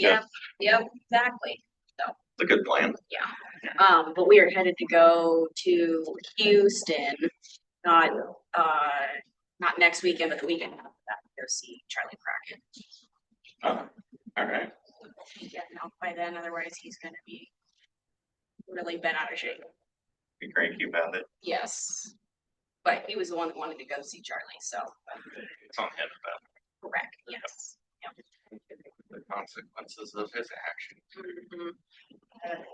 Yep, yep, exactly. So, It's a good plan. yeah. But we are headed to go to Houston, not, not next weekend, but the weekend after that, to go see Charlie Crockett. All right. Getting out by then, otherwise he's gonna be really bent out of shape. Be cranky about it. Yes. But he was the one that wanted to go see Charlie, so. It's on him about Correct, yes. Yep. the consequences of his actions. Mhm.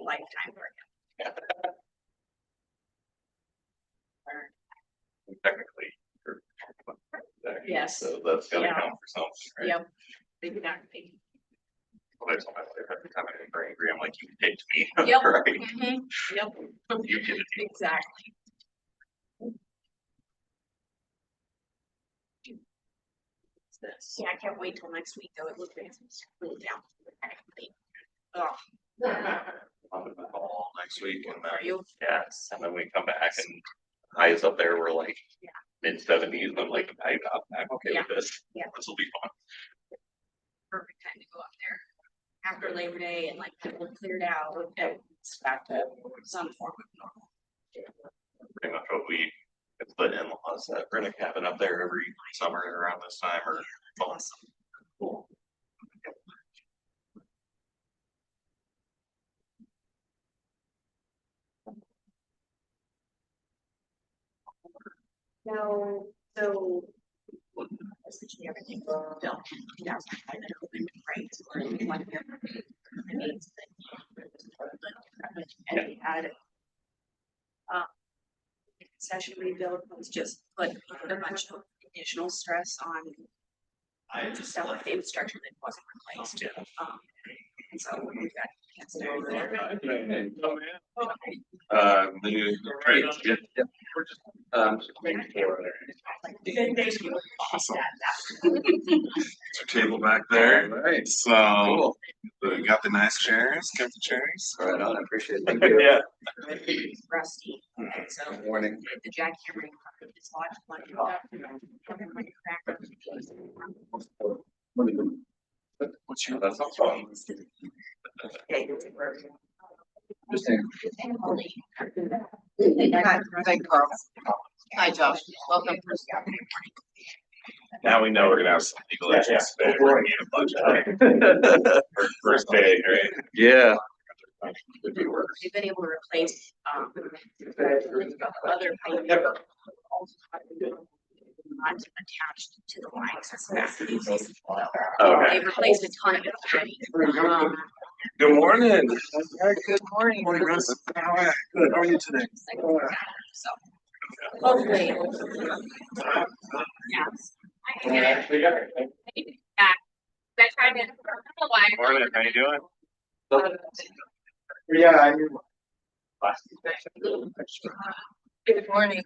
Lifetime for him. Technically. Yes. So that's gonna Yeah. count for something, right? Yep. Exactly. Well, that's what I say every time I'm angry, I'm like, you picked me, Yep. right? Mhm. Yep. You did it. Exactly. Yeah, I can't wait till next week though. It looks like it's really down. Oh, On the call next week and are you? yes, and then we come back and highs up there were like Yeah. mid-70s. I'm like, I'm okay Yeah. with this. Yeah. This will be fun. Perfect time to go up there after Labor Day and like people cleared out and it's back to some form of normal. Pretty much what we it's the in-laws that rent a cabin up there every summer around this time or fall. Awesome. Cool. So essentially everything built in 2005 and opened right or one of the needs and we had concession rebuild was just put a bunch of additional stress on just stuff like the infrastructure that wasn't replaced. And so we got The new trades. Yep. We're just awesome. Your table back there. Right. So we got the nice chairs, comfy chairs. Right on, I appreciate it. Thank you. Yeah. rusty. So Good morning. the jackhammer is lots What's your that's not fun. Hi, Carl. Hi, Josh. Welcome. Now we know we're gonna have some legal issues today. We're gonna need a budget. First day, right? Yeah. We've been able to replace other pipe not attached to the lines. Okay. They've replaced a ton of it already. Good morning. Good morning. Morning, Russ. How are you? Good. How are you today? So hopefully, yeah. That's trying to. Morning. How you doing? Yeah, good morning.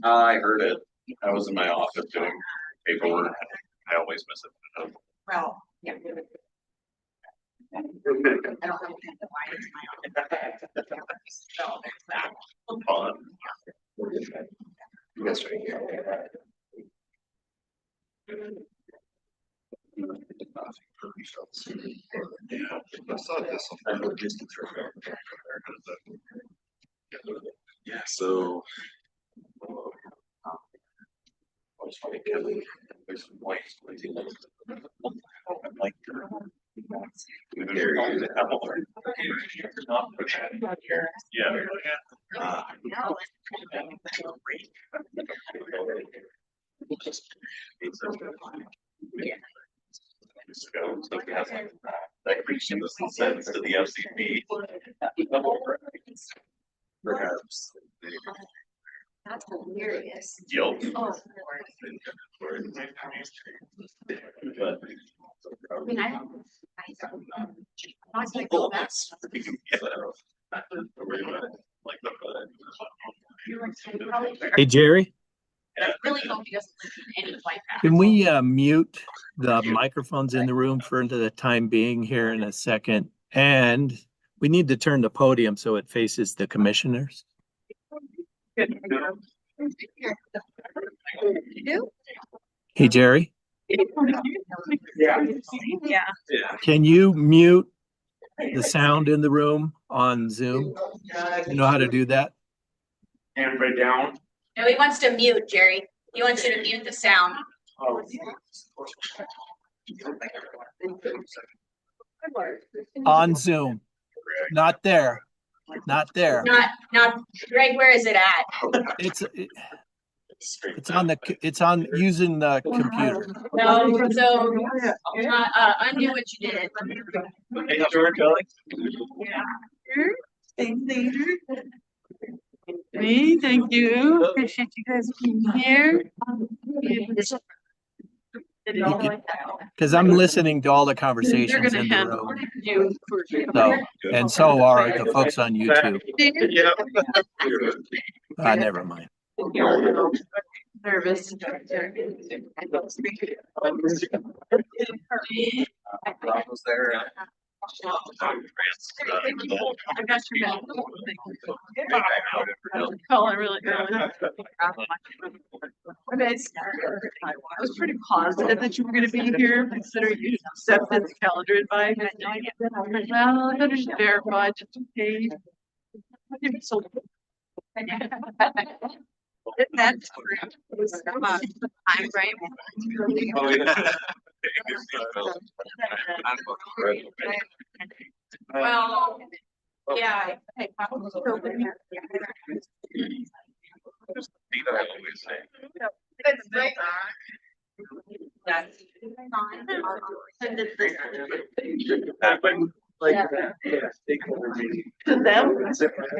I heard it. I was in my office doing paperwork. I always miss it. Well, yeah. I don't have the wires in my office. So there's that. Fun. Yes, right here. I saw this. Yeah, so I was trying to get there's some lights. I'm like, yeah. So we have that creation was sent to the FCP. Perhaps. That's hilarious. Yo. Oh, I mean, I was like, oh, that's. Hey, Jerry, I really hope he doesn't live in any flight path. can we mute the microphones in the room for the time being here in a second? And we need to turn the podium so it faces the commissioners. Hey, Jerry. Yeah. Yeah. Can you mute the sound in the room on Zoom? You know how to do that? Everybody down? No, he wants to mute, Jerry. He wants you to mute the sound. Oh. On Zoom. Not there. Not there. Not, Greg, where is it at? It's on it's on using the computer. No, so, undo what you did. Hey, George, Alex. Me, thank you. Appreciate you guys being here. Because I'm listening to all the They're conversations gonna in the hand room. you for. So, and so are the folks on YouTube. Never mind. Nervous. Was there? I got your back. Calling really early. I was pretty positive that you were gonna be here, considering you accepted the calendar invite. Well, I better just verify just in case. So. That's correct. I'm right. Oh, yeah. Well, yeah.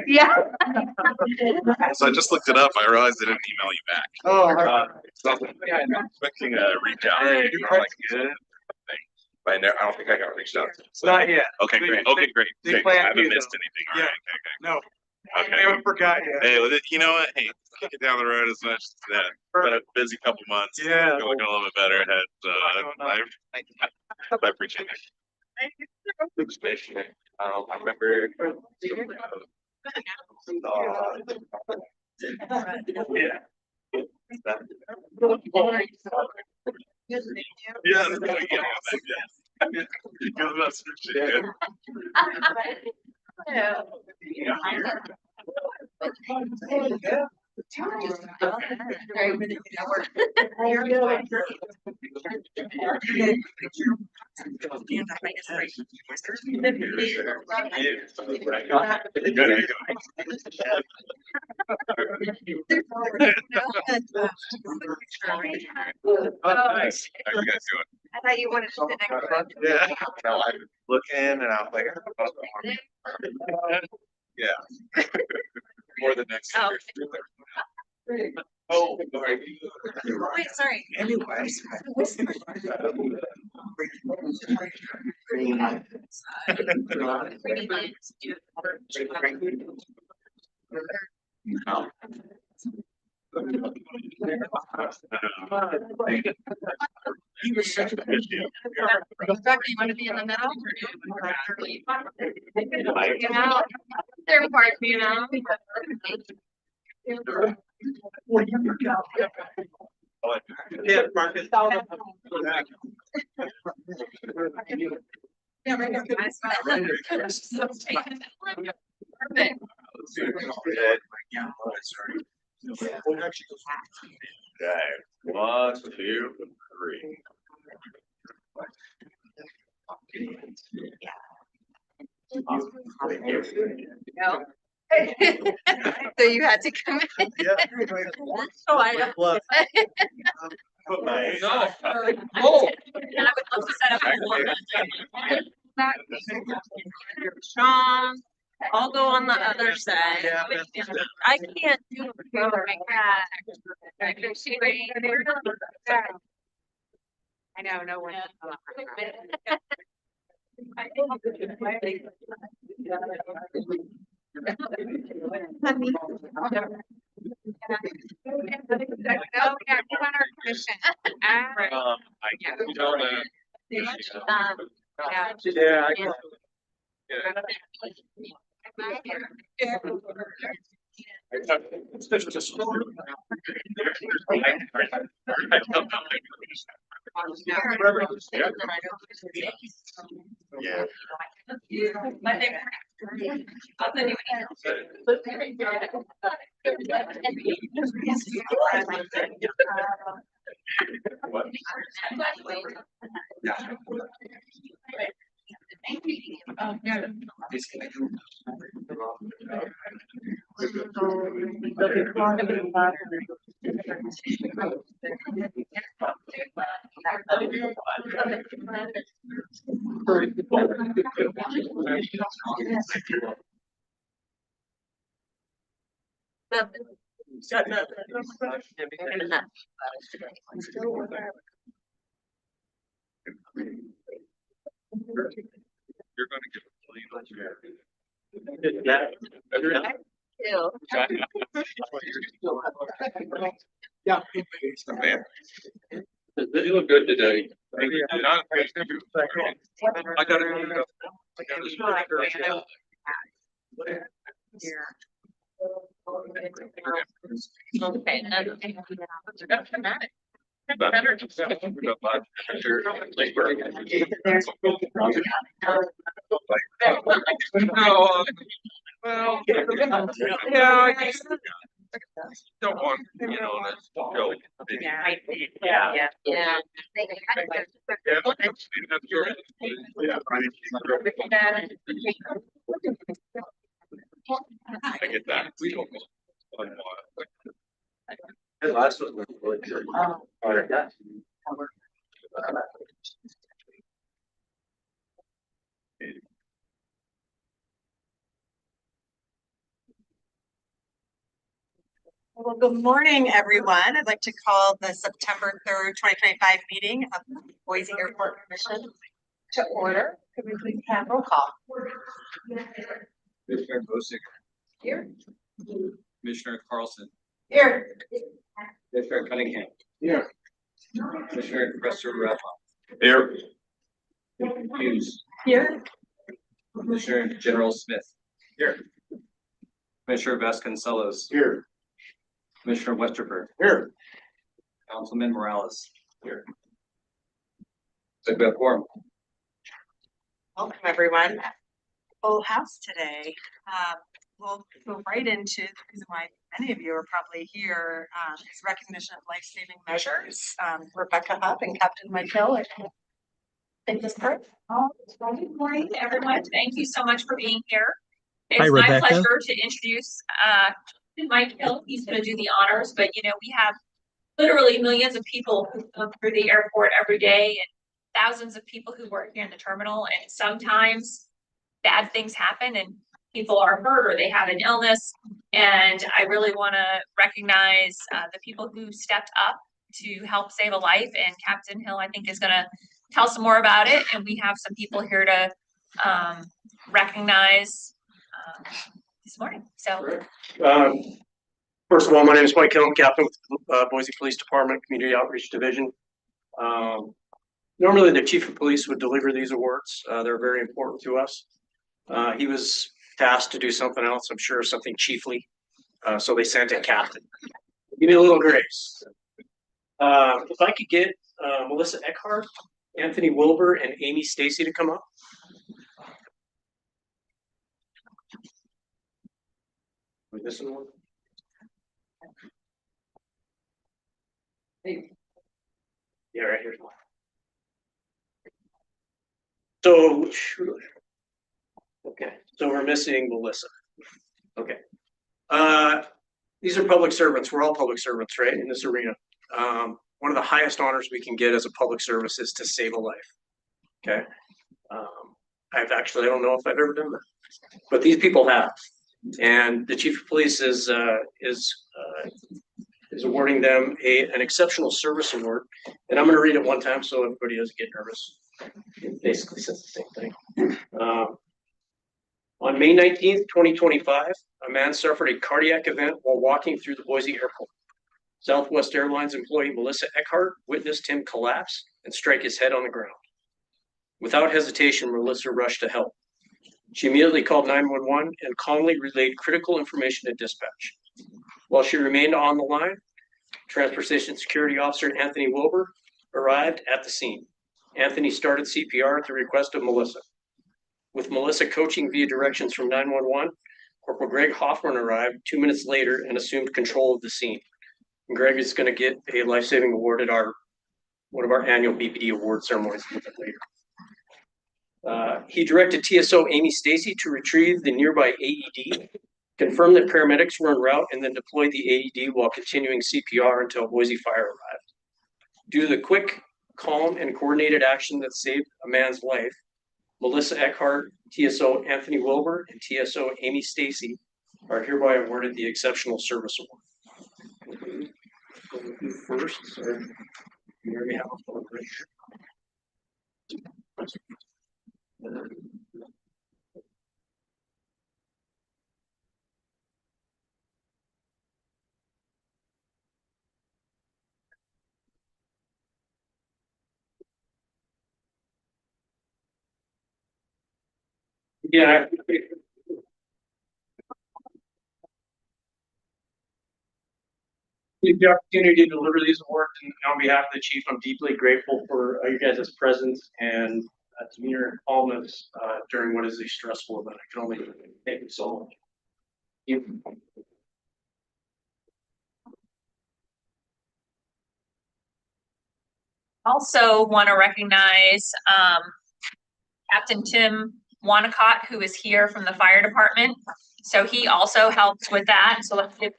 Yeah. So I just looked it up. I realized I didn't email you back. Oh, So I'm expecting a reach out. I'm like, good. But I don't think I got reached out to. So. not yet. Okay, great. Okay, great. They Okay, plan I haven't to, missed though. anything. All Yeah. right, okay. No, Okay. I haven't forgot yet. Hey, well, you know what? Hey, kick it down the road as much as that. Been a busy couple months. Yeah. You're looking a little bit better ahead. So I appreciate it. I remember. Yeah. Yeah. Nice. How you guys doing? I thought you wanted to sit next to him. Yeah. No, I'm looking and I'm like, yeah. More than next Oh. year. Oh, sorry. Wait, sorry. Anyways. You want to be in the middle? Third part, you know? Yeah, Marcus. Yeah, right here. Perfect. Okay, 1, 2, 3. No. So you had to come in. Oh, I know. Oh. And I would love to set up a one. Sean, I'll go on the other side. I can't do it like that. I know, no one. Oh, yeah, you want our commission. You don't, Yeah. Yeah. Yeah. You're gonna get. Yeah. Man. You look good today. I gotta go. Well, yeah, I guess. Don't want, you know, that's go. Yeah. I get that. We don't. The last one was really good. Well, good morning, everyone. I'd like to call the September 3rd, 2025 meeting of the Boise Airport Commission to order. Could we please have roll call? Commissioner Boise. Here. Commissioner Carlson. Here. Commissioner Cunningham. Here. Commissioner Presser Rattler. Here. Hughes. Here. Commissioner General Smith. Here. Commissioner Vasconcelos. Here. Commissioner Westerberg. Here. Councilman Morales. Here. So we have quorum. Welcome, everyone. Full house today. We'll go right into the reason why many of you are probably here is recognition of life-saving measures. Rebecca Huff and Captain Mike Hill. Take this part. Good morning, everyone. Thank you so much for being here. Hi, It's my Rebecca. pleasure to introduce Mike Hill. He's going to do the honors, but you know, we have literally millions of people who come through the airport every day and thousands of people who work here in the terminal, and sometimes bad things happen and people are hurt or they have an illness. And I really want to recognize the people who stepped up to help save a life. And Captain Hill, I think, is going to tell some more about it. And we have some people here to recognize this morning. So, First of all, my name is Mike Hill, I'm captain with Boise Police Department Community Outreach Division. Normally, the chief of police would deliver these awards. They're very important to us. He was tasked to do something else, I'm sure, something chiefly. So they sent a captain. Give me a little grace. If I could get Melissa Eckhart, Anthony Wilbur, and Amy Stacy to come up. We're missing one. Yeah, right here's one. So, okay, so we're missing Melissa. Okay. These are public servants. We're all public servants, right, in this arena. One of the highest honors we can get as a public service is to save a life. Okay. I don't know if I've ever done that, but these people have. And the chief of police is awarding them an exceptional service award. And I'm going to read it one time so everybody doesn't get nervous. It basically says the same thing. On May 19th, 2025, a man suffered a cardiac event while walking through the Boise airport. Southwest Airlines employee Melissa Eckhart witnessed him collapse and strike his head on the ground. Without hesitation, Melissa rushed to help. She immediately called 911 and calmly relayed critical information to dispatch. While she remained on the line, Transportation Security Officer Anthony Wilbur arrived at the scene. Anthony started CPR at the request of Melissa. With Melissa coaching via directions from 911, Corporal Greg Hoffman arrived 2 minutes later and assumed control of the scene. And Greg is going to get a life-saving award at one of our annual BPD award ceremonies a little bit later. He directed TSO Amy Stacy to retrieve the nearby AED, confirmed that paramedics were en route, and then deployed the AED while continuing CPR until Boise Fire arrived. Due to the quick, calm, and coordinated action that saved a man's life, Melissa Eckhart, TSO Anthony Wilbur, and TSO Amy Stacy are hereby awarded the Exceptional Service Award. First, sir. You already have a photo right here. Yeah. The opportunity to deliver these awards, and on behalf of the chief, I'm deeply grateful for you guys' presence and demeanor and calmness during what is a stressful event. I can only thank you so much. You. Also want to recognize Captain Tim Wanacott, who is here from the fire department. So he also helps with that. So let's give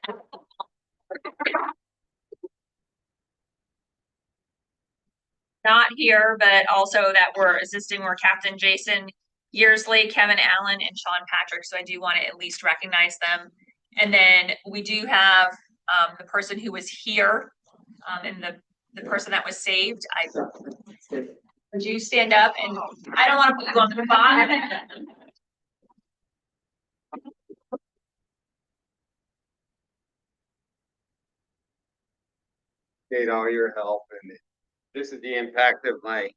not here, but also that we're assisting were Captain Jason Yearsley, Kevin Allen, and Sean Patrick. So I do want to at least recognize them. And then we do have the person who was here and the person that was saved. Would you stand up? And I don't want to put you on the spot. Need all your help, and this is the impact of my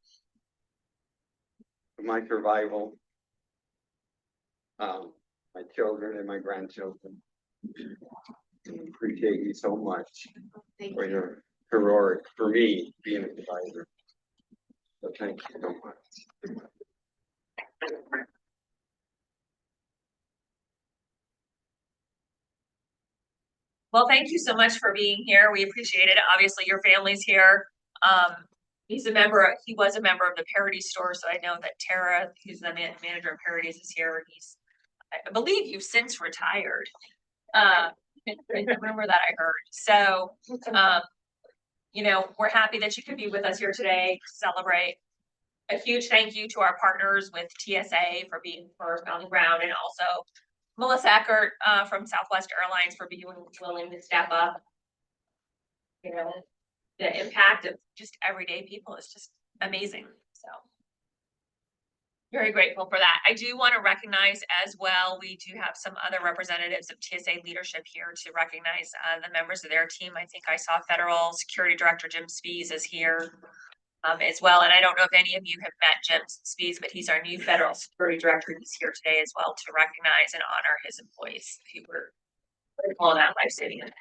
survival. My children and my grandchildren. Appreciate you so much for your heroic, for me, being a survivor. So thank you so much. Well, thank you so much for being here. We appreciate it. Obviously, your family's here. He was a member of the Parody store, so I know that Tara, who's the manager of Parodies, is here. I believe you've since retired. I remember that I heard. So, you know, we're happy that you could be with us here today to celebrate. A huge thank you to our partners with TSA for being first on the ground, and also Melissa Eckert from Southwest Airlines for being willing to step up. You know, the impact of just everyday people is just amazing. So very grateful for that. I do want to recognize as well, we do have some other representatives of TSA leadership here to recognize the members of their team. I think I saw Federal Security Director Jim Spees is here as well. And I don't know if any of you have met Jim Spees, but he's our new Federal Security Director. He's here today as well to recognize and honor his employees who were critical in that life-saving event.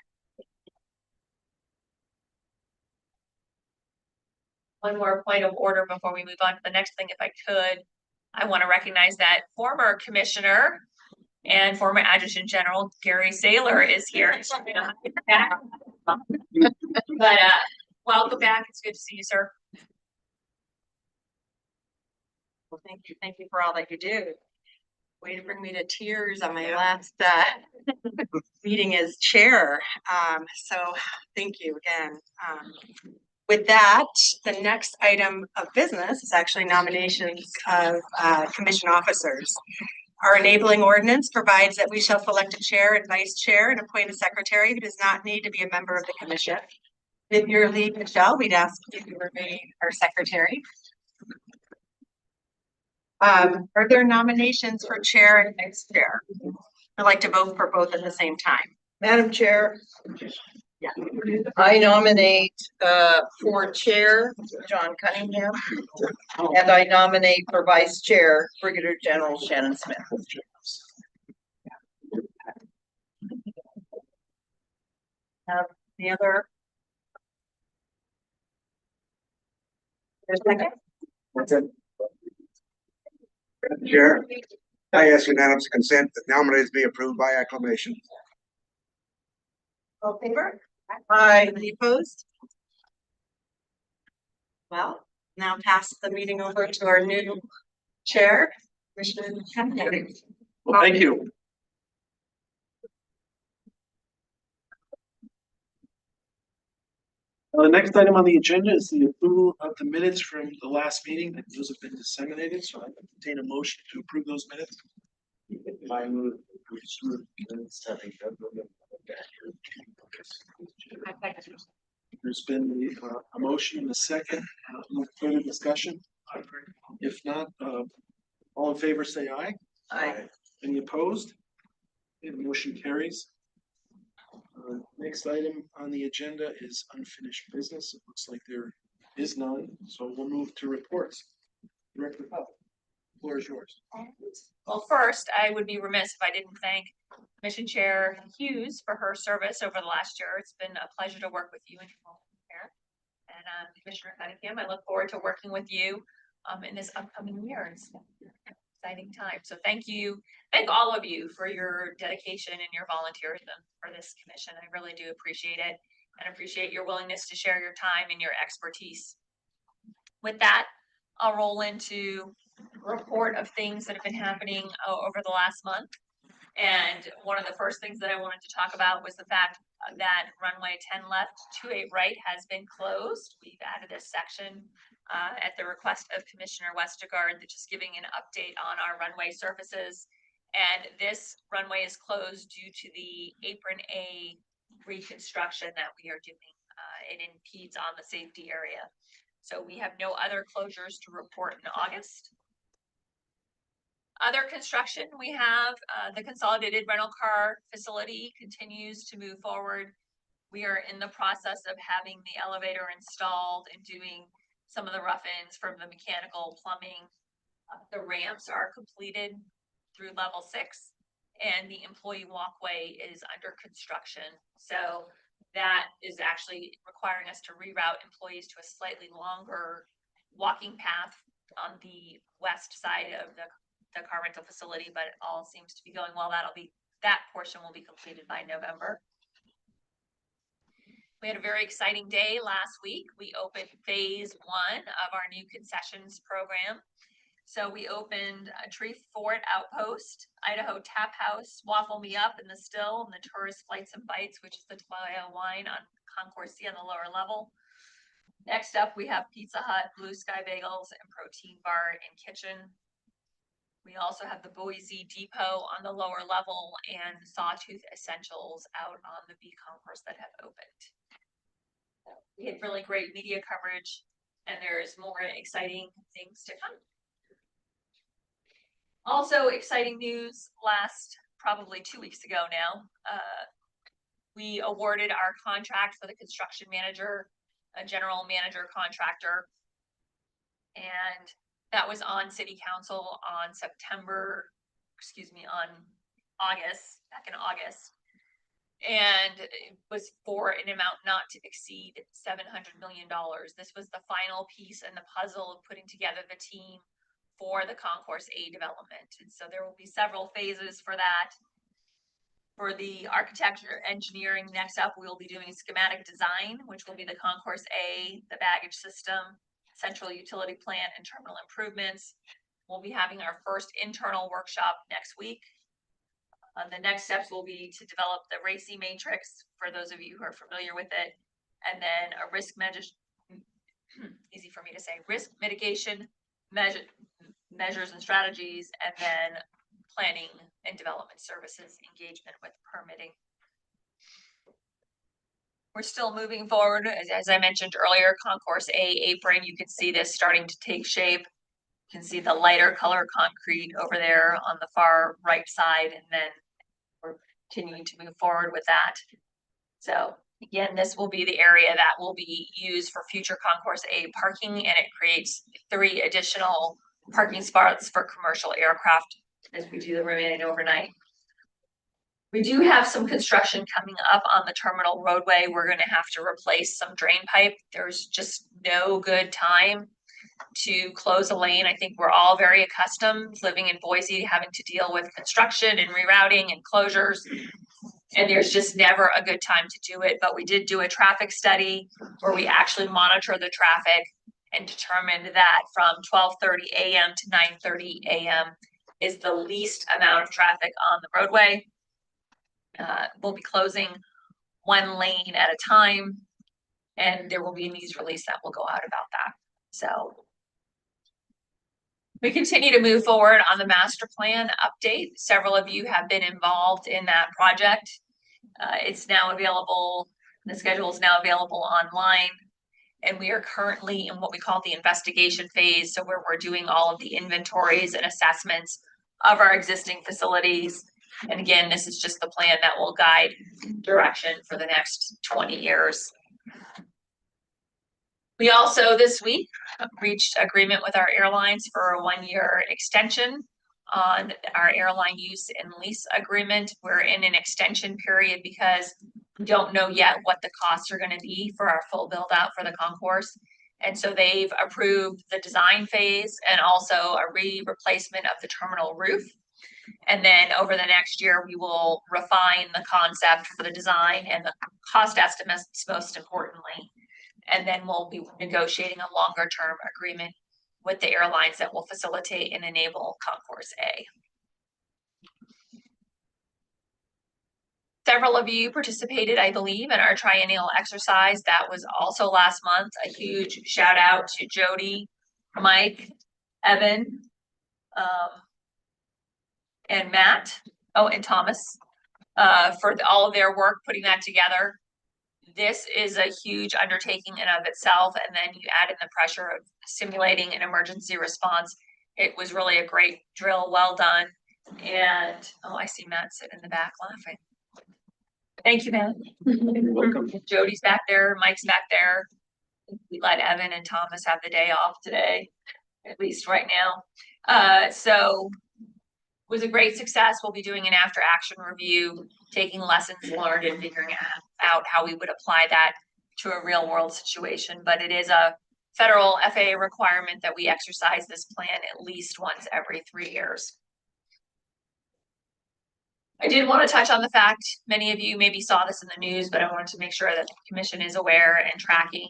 One more point of order before we move on to the next thing, if I could. I want to recognize that former commissioner and former Adjutant General Gary Saylor is here. But welcome back. It's good to see you, sir. Well, thank you for all that you do. Way to bring me to tears on my last meeting as chair. So thank you again. With that, the next item of business is actually nominations of commission officers. Our enabling ordinance provides that we shall select a chair and vice chair and appoint a secretary who does not need to be a member of the commission. With your leave, Michelle, we'd ask you to remain our secretary. Are there nominations for chair and vice chair? I'd like to vote for both at the same time. Madam Chair, I nominate for chair, John Cunningham. And I nominate for vice chair, Brigadier General Shannon Smith. The other. There's a second. Chair, I ask unanimous consent that nominations be approved by acclamation. All in favor? Aye. Any opposed? Well, now pass the meeting over to our new chair, Commissioner Kennedy. Well, thank you. The next item on the agenda is the approval of the minutes from the last meeting, and those have been disseminated, so I entertain a motion to approve those minutes. I move. Having There's been a motion and a second, further discussion? If not, all in favor say aye. Aye. Any opposed? And the motion carries. Next item on the agenda is unfinished business. It looks like there is none, so we'll move to reports. Director Pell, the floor is yours. Well, first, I would be remiss if I didn't thank Commission Chair Hughes for her service over the last year. It's been a pleasure to work with you and your role here. And Commissioner Cunningham, I look forward to working with you in this upcoming year. It's an exciting time. So thank you. Thank all of you for your dedication and your volunteerism for this commission. I really do appreciate it and appreciate your willingness to share your time and your expertise. With that, I'll roll into a report of things that have been happening over the last month. And one of the first things that I wanted to talk about was the fact that runway 10 left, 28 right has been closed. We've added a section at the request of Commissioner Westergaard, that's just giving an update on our runway surfaces. And this runway is closed due to the apron A reconstruction that we are doing. It impedes on the safety area. So we have no other closures to report in August. Other construction, we have the consolidated rental car facility continues to move forward. We are in the process of having the elevator installed and doing some of the rough-ins from the mechanical plumbing. The ramps are completed through level 6, and the employee walkway is under construction. So that is actually requiring us to reroute employees to a slightly longer walking path on the west side of the car rental facility, but it all seems to be going well. That portion will be completed by November. We had a very exciting day last week. We opened phase 1 of our new concessions program. So we opened a Tree Fort Outpost, Idaho Tap House, Waffle Me Up in the Still, and the Tourist Flights and Bites, which is the Toledo wine on Concourse C on the lower level. Next up, we have Pizza Hut, Blue Sky Bagels, and Protein Bar and Kitchen. We also have the Boise Depot on the lower level and Sawtooth Essentials out on the B concourse that have opened. We had really great media coverage, and there's more exciting things to come. Also exciting news probably 2 weeks ago now, we awarded our contract for the construction manager, a general manager contractor. And that was on city council on August, back in August. And it was for an amount not to exceed $700 million. This was the final piece in the puzzle of putting together the team for the Concourse A development. And so there will be several phases for that. For the architecture engineering, next up, we will be doing schematic design, which will be the Concourse A, the baggage system, central utility plant, and terminal improvements. We'll be having our first internal workshop next week. The next steps will be to develop the RACI matrix for those of you who are familiar with it, and then a risk easy for me to say, risk mitigation measures and strategies, and then planning and development services engagement with permitting. We're still moving forward. As I mentioned earlier, Concourse A apron, you can see this starting to take shape. You can see the lighter color concrete over there on the far right side, and then we're continuing to move forward with that. So Again, this will be the area that will be used for future Concourse A parking, and it creates 3 additional parking spots for commercial aircraft as we do the remaining overnight. We do have some construction coming up on the terminal roadway. We're gonna have to replace some drain pipe. There's just no good time to close a lane. I think we're all very accustomed living in Boise, having to deal with construction and rerouting and closures. And there's just never a good time to do it, but we did do a traffic study where we actually monitor the traffic and determined that from 12:30 a.m. to 9:30 a.m. is the least amount of traffic on the roadway. We'll be closing 1 lane at a time, and there will be a news release that will go out about that. So we continue to move forward on the master plan update. Several of you have been involved in that project. It's now available, the schedule is now available online, and we are currently in what we call the investigation phase. So where we're doing all of the inventories and assessments of our existing facilities. And again, this is just the plan that will guide direction for the next 20 years. We also this week reached agreement with our airlines for a 1-year extension on our airline use and lease agreement. We're in an extension period because we don't know yet what the costs are going to be for our full build out for the concourse. And so they've approved the design phase and also a replacement of the terminal roof. And then over the next year, we will refine the concept for the design and the cost estimates, most importantly. And then we'll be negotiating a longer term agreement with the airlines that will facilitate and enable Concourse A. Several of you participated, I believe, in our triennial exercise. That was also last month. A huge shout out to Jody, Mike, Evan, and Matt, and Thomas, for all of their work putting that together. This is a huge undertaking in of itself, and then you add in the pressure of simulating an emergency response. It was really a great drill, well done. And I see Matt sitting in the back laughing. Thank you, Matt. You're welcome. Jody's back there, Mike's back there. We let Evan and Thomas have the day off today, at least right now. So it was a great success. We'll be doing an after action review, taking lessons learned and figuring out how we would apply that to a real world situation. But it is a federal FAA requirement that we exercise this plan at least once every 3 years. I did want to touch on the fact, many of you maybe saw this in the news, but I wanted to make sure that the commission is aware and tracking.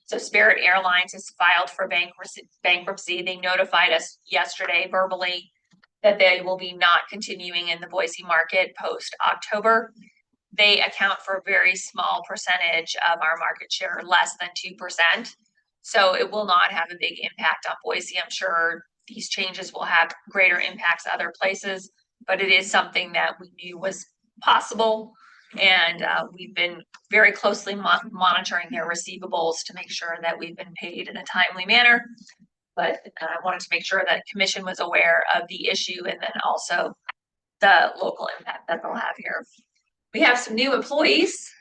So Spirit Airlines has filed for bankruptcy. They notified us yesterday verbally that they will be not continuing in the Boise market post October. They account for a very small percentage of our market share, less than 2%. So it will not have a big impact on Boise. I'm sure these changes will have greater impacts other places, but it is something that we knew was possible. And we've been very closely monitoring their receivables to make sure that we've been paid in a timely manner. But I wanted to make sure that commission was aware of the issue and then also the local impact that they'll have here. We have some new employees.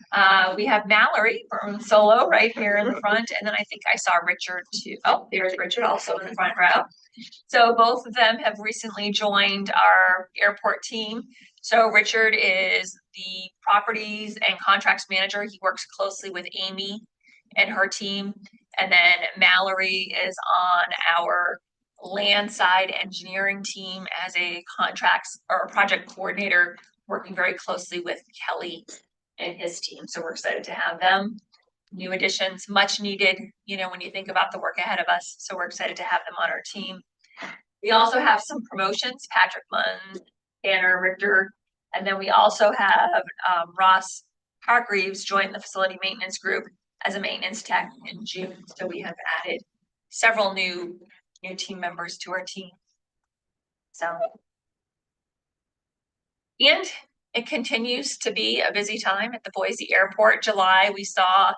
We have Mallory from Solo right here in the front. And then I think I saw Richard too. Oh, there's Richard also in the front row. So both of them have recently joined our airport team. So Richard is the properties and contracts manager. He works closely with Amy and her team. And then Mallory is on our land side engineering team as a contracts or project coordinator, working very closely with Kelly and his team. So we're excited to have them. New additions, much needed, when you think about the work ahead of us. So we're excited to have them on our team. We also have some promotions, Patrick Munn, Tanner Richter, and then we also have Ross Hargreaves joined the facility maintenance group as a maintenance tech in June. So we have added several new team members to our team. So, and it continues to be a busy time at the Boise airport. July, we saw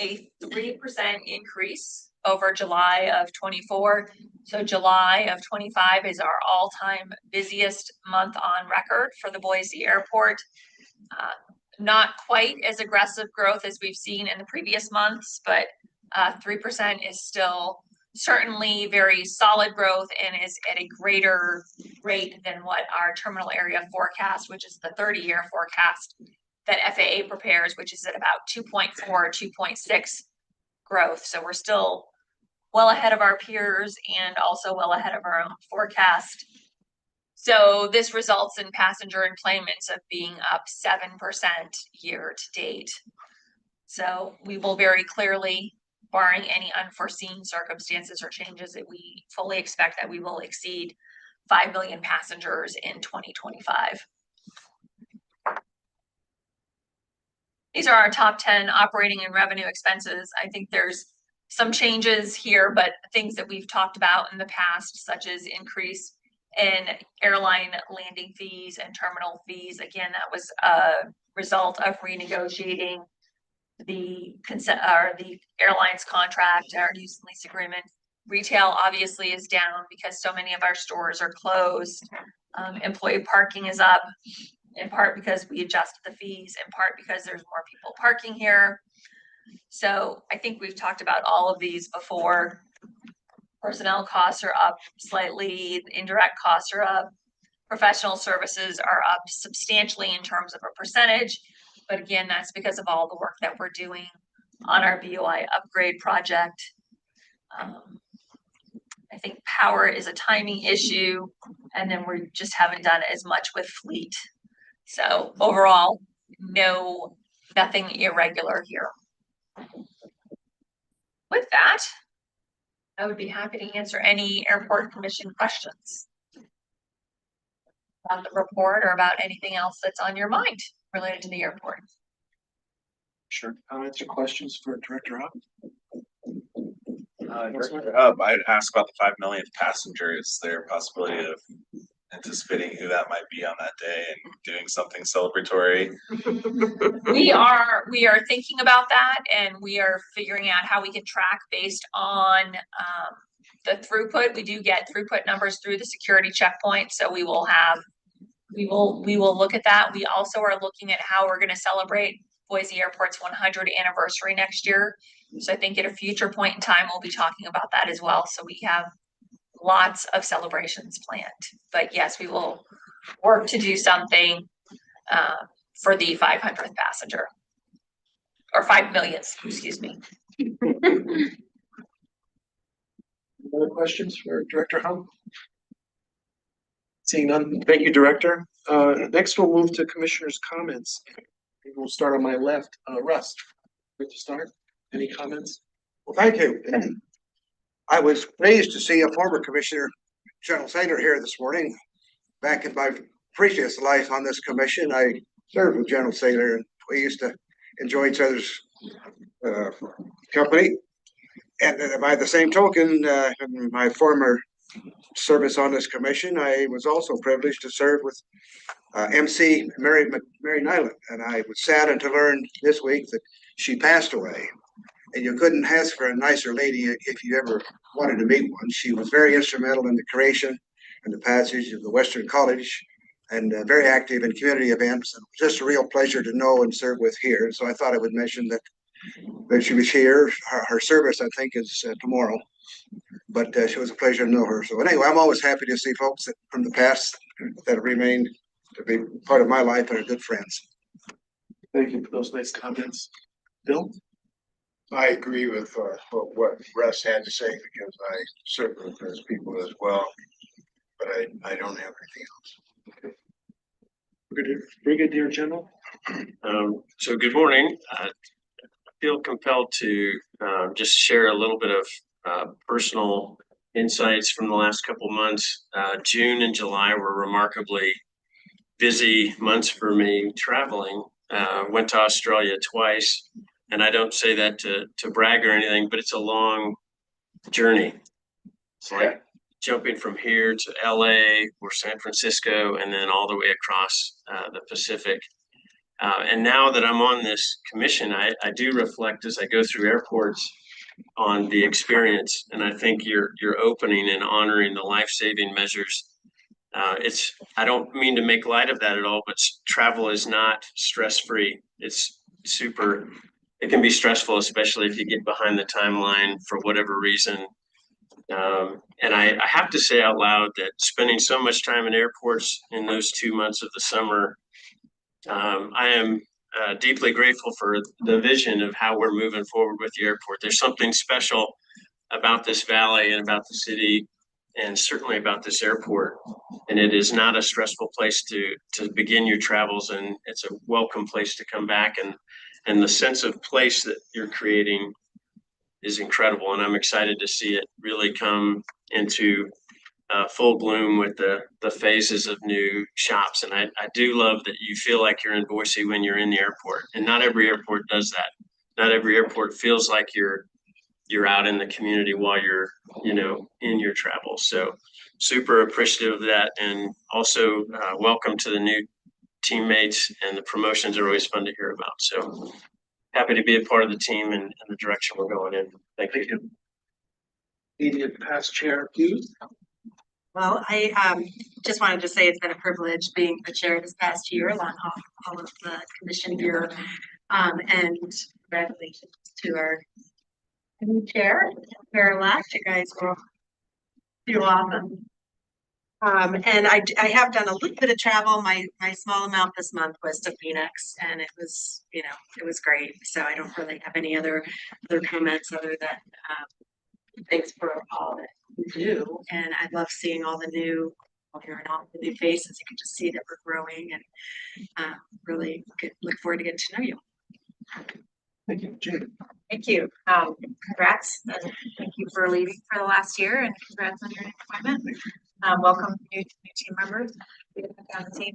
a 3% increase over July of 24. So July of 25 is our all-time busiest month on record for the Boise airport. not quite as aggressive growth as we've seen in the previous months, but 3% is still certainly very solid growth and is at a greater rate than what our terminal area forecast, which is the 30-year forecast that FAA prepares, which is at about 2.4, 2.6 growth. So we're still well ahead of our peers and also well ahead of our own forecast. So this results in passenger enplanements of being up 7% year to date. So we will very clearly, barring any unforeseen circumstances or changes, that we fully expect that we will exceed 5 million passengers in 2025. These are our top 10 operating and revenue expenses. I think there's some changes here, but things that we've talked about in the past, such as increase in airline landing fees and terminal fees. Again, that was a result of renegotiating the consent or the airline's contract, our use and lease agreement. Retail obviously is down because so many of our stores are closed. Employee parking is up, in part because we adjusted the fees, in part because there's more people parking here. So I think we've talked about all of these before. Personnel costs are up slightly, indirect costs are up, professional services are up substantially in terms of a percentage. But again, that's because of all the work that we're doing on our BOI upgrade project. I think power is a timing issue, and then we just haven't done as much with fleet. So overall, nothing irregular here. With that, I would be happy to answer any airport commission questions about the report or about anything else that's on your mind related to the airport. Sure. Comments or questions for Director Hub? Director Hub, I'd ask about the 5 millionth passenger. Is there a possibility of anticipating who that might be on that day and doing something celebratory? We are thinking about that, and we are figuring out how we can track based on the throughput. We do get throughput numbers through the security checkpoint, so we will look at that. We also are looking at how we're going to celebrate Boise Airport's 100th anniversary next year. So I think at a future point in time, we'll be talking about that as well. So we have lots of celebrations planned. But yes, we will work to do something for the 500th passenger. Or 5 millionth, excuse me. Other questions for Director Hub? Seeing none, thank you, Director. Next, we'll move to Commissioner's comments. We'll start on my left. Russ, good to start. Any comments? Well, thank you. I was pleased to see a former Commissioner, General Saylor, here this morning. Back in my previous life on this commission, I served with General Saylor, and we used to enjoy each other's company. And by the same token, in my former service on this commission, I was also privileged to serve with MC Mary Nyland, and I was saddened to learn this week that she passed away. And you couldn't ask for a nicer lady if you ever wanted to meet one. She was very instrumental in the creation and the passage of the Western College, and very active in community events. And it was just a real pleasure to know and serve with here. So I thought I would mention that she was here. Her service, I think, is tomorrow. But it was a pleasure to know her. So anyway, I'm always happy to see folks from the past that have remained to be part of my life and are good friends. Thank you for those nice comments. Bill? I agree with what Russ had to say, because I served with those people as well, but I don't have anything else. Brigadier General? So good morning. I feel compelled to just share a little bit of personal insights from the last couple of months. June and July were remarkably busy months for me traveling. Went to Australia twice. And I don't say that to brag or anything, but it's a long journey. It's like jumping from here to LA or San Francisco and then all the way across the Pacific. And now that I'm on this commission, I do reflect as I go through airports on the experience. And I think you're opening and honoring the life-saving measures I don't mean to make light of that at all, but travel is not stress-free. It's it can be stressful, especially if you get behind the timeline for whatever reason. And I have to say out loud that spending so much time in airports in those 2 months of the summer, I am deeply grateful for the vision of how we're moving forward with the airport. There's something special about this valley and about the city, and certainly about this airport. And it is not a stressful place to begin your travels, and it's a welcome place to come back. And the sense of place that you're creating is incredible, and I'm excited to see it really come into full bloom with the phases of new shops. And I do love that you feel like you're in Boise when you're in the airport, and not every airport does that. Not every airport feels like you're out in the community while you're, in your travels. So super appreciative of that, and also welcome to the new teammates, and the promotions are always fun to hear about. So happy to be a part of the team and the direction we're going in. Thank you. Immediate past chair, Hughes. Well, I just wanted to say it's been a privilege being the chair this past year along all of the commission here. And congratulations to our new chair, Chair-elect. You guys will do awesome. And I have done a little bit of travel. My small amount this month was to Phoenix, and it was, it was great. So I don't really have any other comments other than thanks for all that you do. And I love seeing all the new, hearing all the new faces. You can just see that we're growing, and really look forward to getting to know you. Thank you, Jane. Thank you. Congrats, and thank you for leading for the last year, and congrats on your appointment. Welcome new team members. We have a team,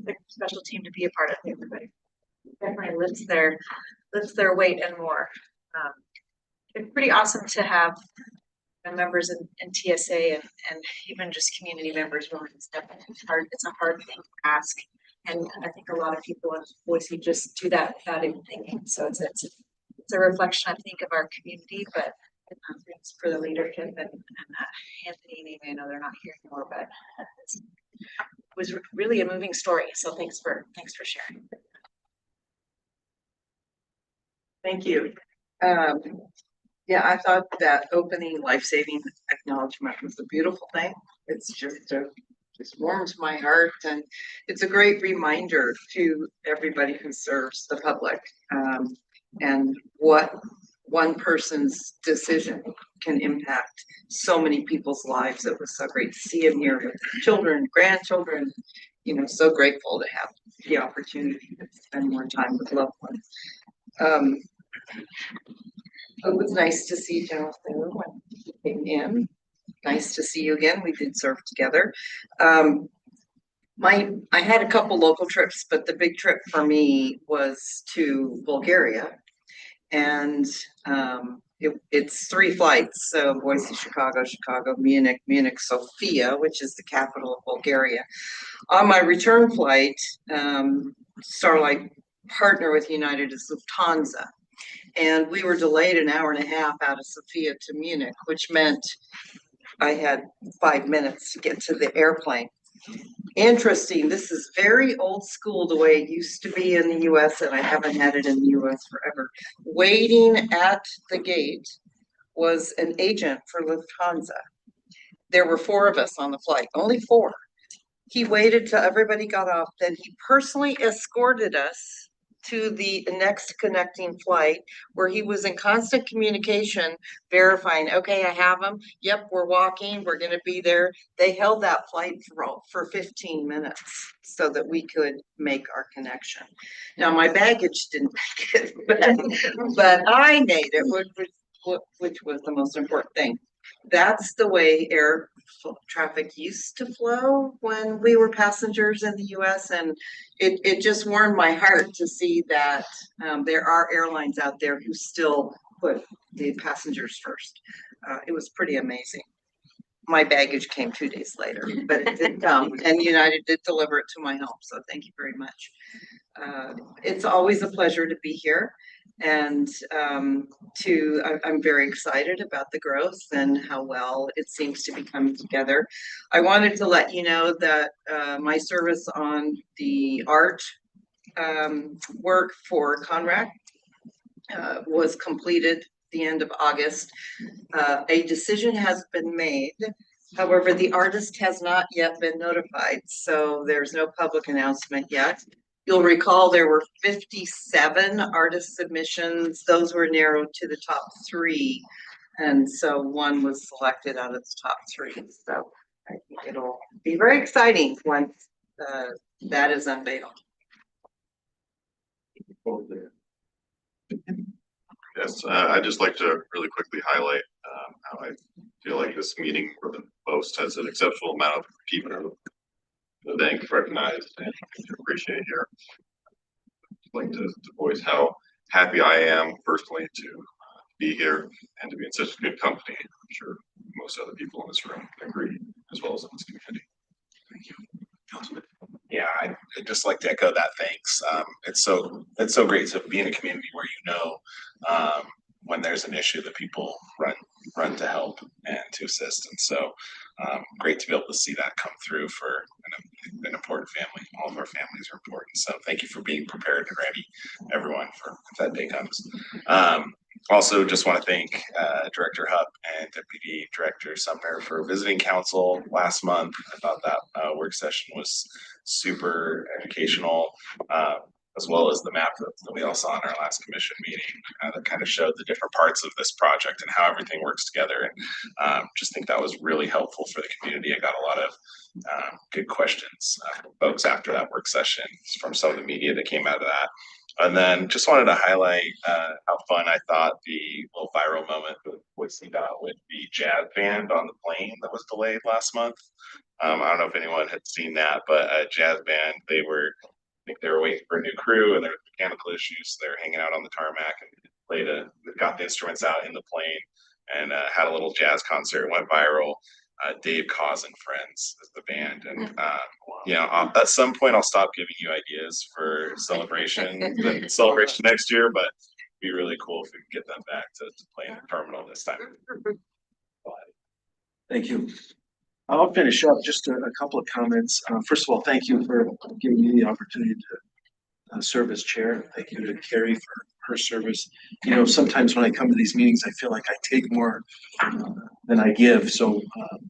a special team to be a part of. Everybody definitely lifts their weight and more. It's pretty awesome to have members in TSA and even just community members willing to step in. It's a hard thing to ask, and I think a lot of people in Boise just do that without even thinking. So it's a reflection, I think, of our community, but thanks for the leadership and Anthony and Amy. I know they're not here anymore, but it was really a moving story. So thanks for sharing. Thank you. Yeah, I thought that opening life-saving acknowledgement was a beautiful thing. It's just warms my heart, and it's a great reminder to everybody who serves the public, and what one person's decision can impact so many people's lives. It was so great to see him here with children, grandchildren, so grateful to have the opportunity to spend more time with loved ones. It was nice to see Jonathan when he came in. Nice to see you again. We did serve together. I had a couple local trips, but the big trip for me was to Bulgaria, and it's 3 flights. So Boise, Chicago, Munich, Sofia, which is the capital of Bulgaria. On my return flight, Starlight partner with United is Lufthansa. And we were delayed an hour and a half out of Sofia to Munich, which meant I had 5 minutes to get to the airplane. Interesting. This is very old school the way it used to be in the US, and I haven't had it in the US forever. Waiting at the gate was an agent for Lufthansa. There were 4 of us on the flight, only 4. He waited till everybody got off, then he personally escorted us to the next connecting flight, where he was in constant communication, verifying, okay, I have them. Yep, we're walking, we're gonna be there. They held that flight for 15 minutes so that we could make our connection. Now, my baggage didn't make it, but I made it, which was the most important thing. That's the way air traffic used to flow when we were passengers in the US, and it just warmed my heart to see that there are airlines out there who still put the passengers first. It was pretty amazing. My baggage came 2 days later, but it did come, and United did deliver it to my home, so thank you very much. It's always a pleasure to be here. And I'm very excited about the growth and how well it seems to be coming together. I wanted to let you know that my service on the art work for Conrac was completed the end of August. A decision has been made. However, the artist has not yet been notified, so there's no public announcement yet. You'll recall there were 57 artist submissions. Those were narrowed to the top 3. And so one was selected out of the top 3. So I think it'll be very exciting once that is unveiled. Yes, I'd just like to really quickly highlight how I feel like this meeting for the most has an exceptional amount of people the bank recognized and appreciate here. I'd like to voice how happy I am personally to be here and to be in such good company. I'm sure most other people in this room agree, as well as in this community. Thank you. Councilman. Yeah, I'd just like to echo that. Thanks. It's so great to be in a community where when there's an issue that people run to help and to assist. And so great to be able to see that come through for an important family. All of our families are important. So thank you for being prepared and ready, everyone, for if that day comes. Also, just want to thank Director Hupp and Deputy Director Sumner for visiting council last month. I thought that work session was super educational, as well as the map that we all saw in our last commission meeting that kind of showed the different parts of this project and how everything works together. And just think that was really helpful for the community. I got a lot of good questions from folks after that work session from some of the media that came out of that. And then just wanted to highlight how fun I thought the little viral moment with the jazz band on the plane that was delayed last month. I don't know if anyone had seen that, but a jazz band, I think they were waiting for a new crew and there were mechanical issues. So they were hanging out on the tarmac and got the instruments out in the plane and had a little jazz concert. It went viral. Dave Cause and Friends is the band. And, at some point I'll stop giving you ideas for celebration next year, but it'd be really cool if we could get them back to play in the terminal this time. Thank you. I'll finish up just a couple of comments. First of all, thank you for giving me the opportunity to serve as chair. Thank you to Carrie for her service. Sometimes when I come to these meetings, I feel like I take more than I give. So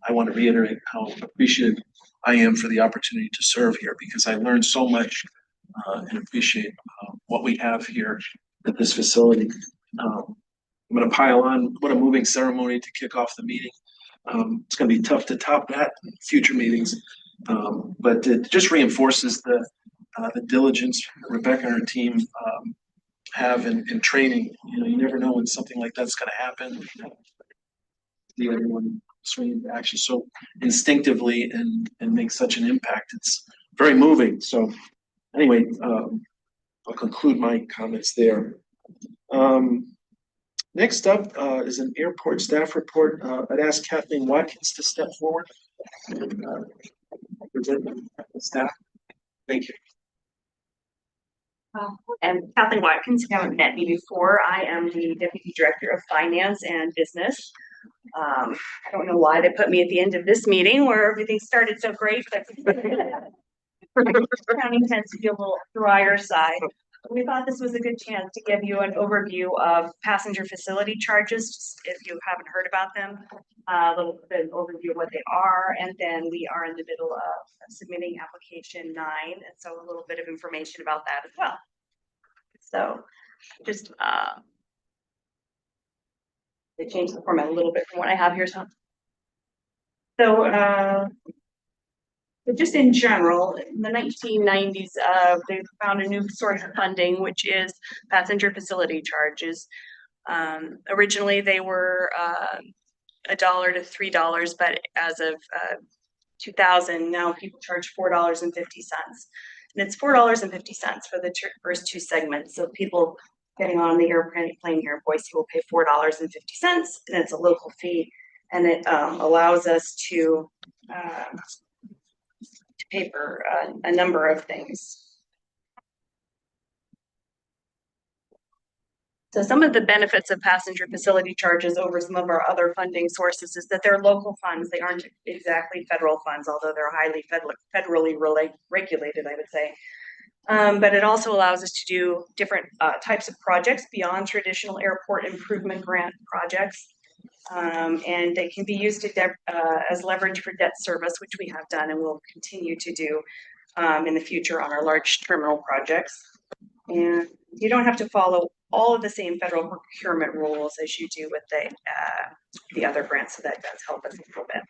I want to reiterate how appreciative I am for the opportunity to serve here because I learned so much and appreciate what we have here at this facility. I'm going to pile on. What a moving ceremony to kick off the meeting. It's going to be tough to top that in future meetings, but it just reinforces the diligence Rebecca and her team have in training. You never know when something like that's going to happen. See everyone swing into action so instinctively and make such an impact. It's very moving. So anyway, I'll conclude my comments there. Next up is an airport staff report. I'd ask Kathleen Watkins to step forward. Present the staff. Thank you. I'm Kathleen Watkins. If you haven't met me before, I am the Deputy Director of Finance and Business. I don't know why they put me at the end of this meeting where everything started so great, but accounting tends to be a little drier side. We thought this was a good chance to give you an overview of passenger facility charges, if you haven't heard about them, a little bit overview of what they are, and then we are in the middle of submitting application 9, and so a little bit of information about that as well. So just they changed the format a little bit from what I have here. So but just in general, in the 1990s, they found a new source of funding, which is passenger facility charges. Originally, they were $1 to $3, but as of 2000, now people charge $4.50. And it's $4.50 for the first 2 segments. So people getting on the airplane here in Boise will pay $4.50, and it's a local fee, and it allows us to pay for a number of things. So some of the benefits of passenger facility charges over some of our other funding sources is that they're local funds. They aren't exactly federal funds, although they're highly federally regulated, I would say. But it also allows us to do different types of projects beyond traditional airport improvement grant projects. And they can be used to as leverage for debt service, which we have done and will continue to do in the future on our large terminal projects. And you don't have to follow all of the same federal procurement rules as you do with the other grants, so that does help us a little bit.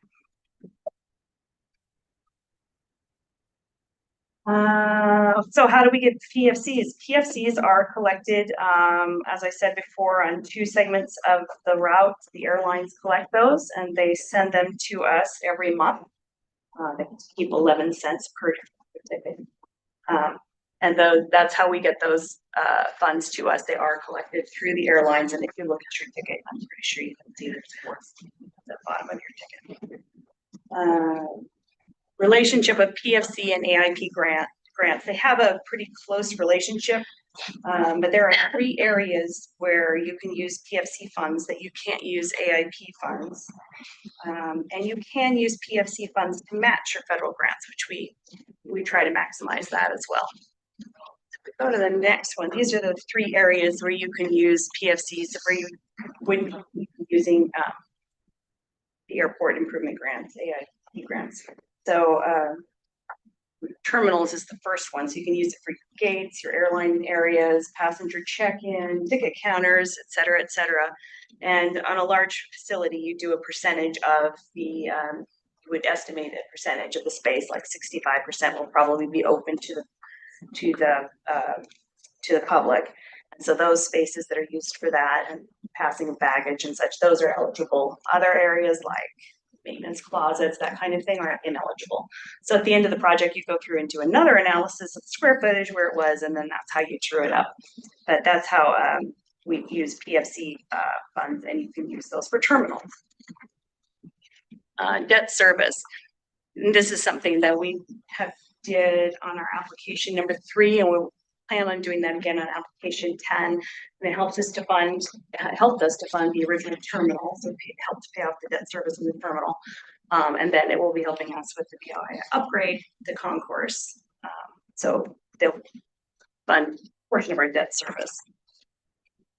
So how do we get PFCs? PFCs are collected, as I said before, on 2 segments of the route. The airlines collect those and they send them to us every month. They keep 11 cents per ticket. And that's how we get those funds to us. They are collected through the airlines. And if you look at your ticket, I'm pretty sure you can see the reports at the bottom of your ticket. Relationship of PFC and AIP grants. They have a pretty close relationship, but there are 3 areas where you can use PFC funds that you can't use AIP funds. And you can use PFC funds to match your federal grants, which we try to maximize that as well. Go to the next one. These are the 3 areas where you can use PFCs where you wouldn't be using the airport improvement grants, AIP grants. So terminals is the first one. So you can use it for gates, your airline areas, passenger check-in, ticket counters, et cetera, et cetera. And on a large facility, you do a percentage of the, you would estimate a percentage of the space, like 65% will probably be open to the public. And so those spaces that are used for that and passing of baggage and such, those are eligible. Other areas like maintenance closets, that kind of thing, are ineligible. So at the end of the project, you go through and do another analysis of square footage where it was, and then that's how you true it up. But that's how we use PFC funds, and you can use those for terminals. Debt service. And this is something that we have did on our application number 3, and we'll plan on doing that again on application 10. And it helped us to fund the original terminal, so it helped pay off the debt service in the terminal. And then it will be helping us with the BOI upgrade, the concourse. So they'll fund a portion of our debt service.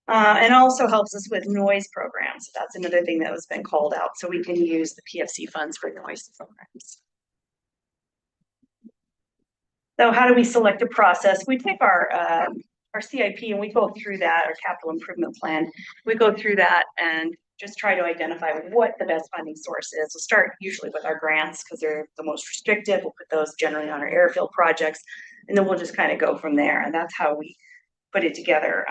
And also helps us with noise programs. That's another thing that has been called out. So we can use the PFC funds for noise programs. So how do we select a process? We take our CIP and we go through that, our capital improvement plan. We go through that and just try to identify what the best funding source is. We'll start usually with our grants because they're the most restrictive. We'll put those generally on our airfield projects, and then we'll just kind of go from there. And that's how we put it together.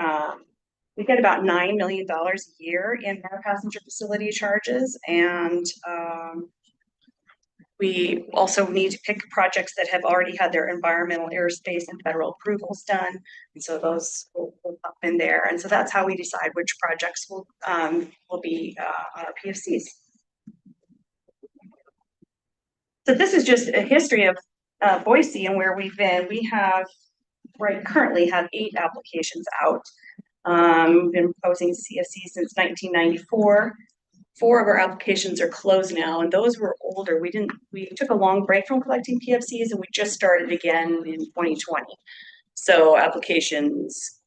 We get about $9 million a year in our passenger facility charges, and we also need to pick projects that have already had their environmental, airspace, and federal approvals done. And so those will up in there. And so that's how we decide which projects will be on our PFCs. So this is just a history of Boise and where we've been. We have currently have 8 applications out. We've been proposing CFC since 1994. 4 of our applications are closed now, and those were older. We took a long break from collecting PFCs, and we just started again in 2020. So applications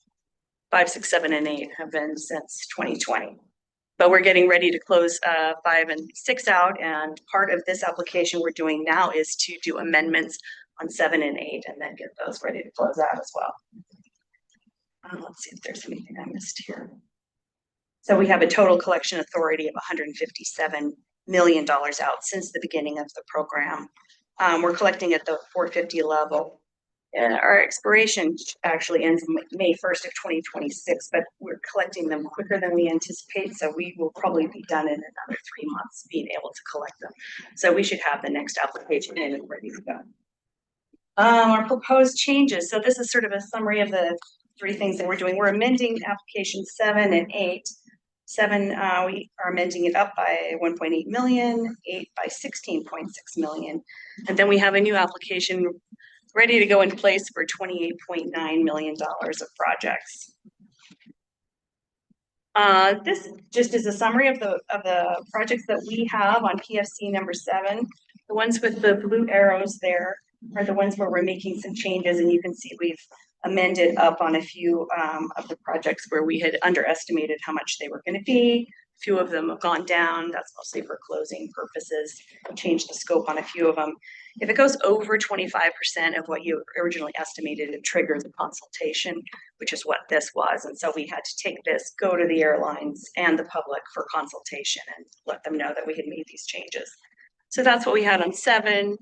5, 6, 7, and 8 have been since 2020. But we're getting ready to close 5 and 6 out, and part of this application we're doing now is to do amendments on 7 and 8, and then get those ready to close out as well. Let's see if there's anything I missed here. So we have a total collection authority of $157 million out since the beginning of the program. We're collecting at the 450 level. Our expiration actually ends May 1st of 2026, but we're collecting them quicker than we anticipate. So we will probably be done in another 3 months being able to collect them. So we should have the next application in and ready to go. Our proposed changes. So this is sort of a summary of the 3 things that we're doing. We're amending applications 7 and 8. 7, we are amending it up by 1.8 million, 8 by 16.6 million. And then we have a new application ready to go in place for $28.9 million of projects. This just is a summary of the projects that we have on PFC number 7. The ones with the blue arrows there are the ones where we're making some changes, and you can see we've amended up on a few of the projects where we had underestimated how much they were going to be. A few of them have gone down. That's mostly for closing purposes. Changed the scope on a few of them. If it goes over 25% of what you originally estimated, it triggers a consultation, which is what this was. And so we had to take this, go to the airlines and the public for consultation and let them know that we had made these changes. So that's what we had on 7,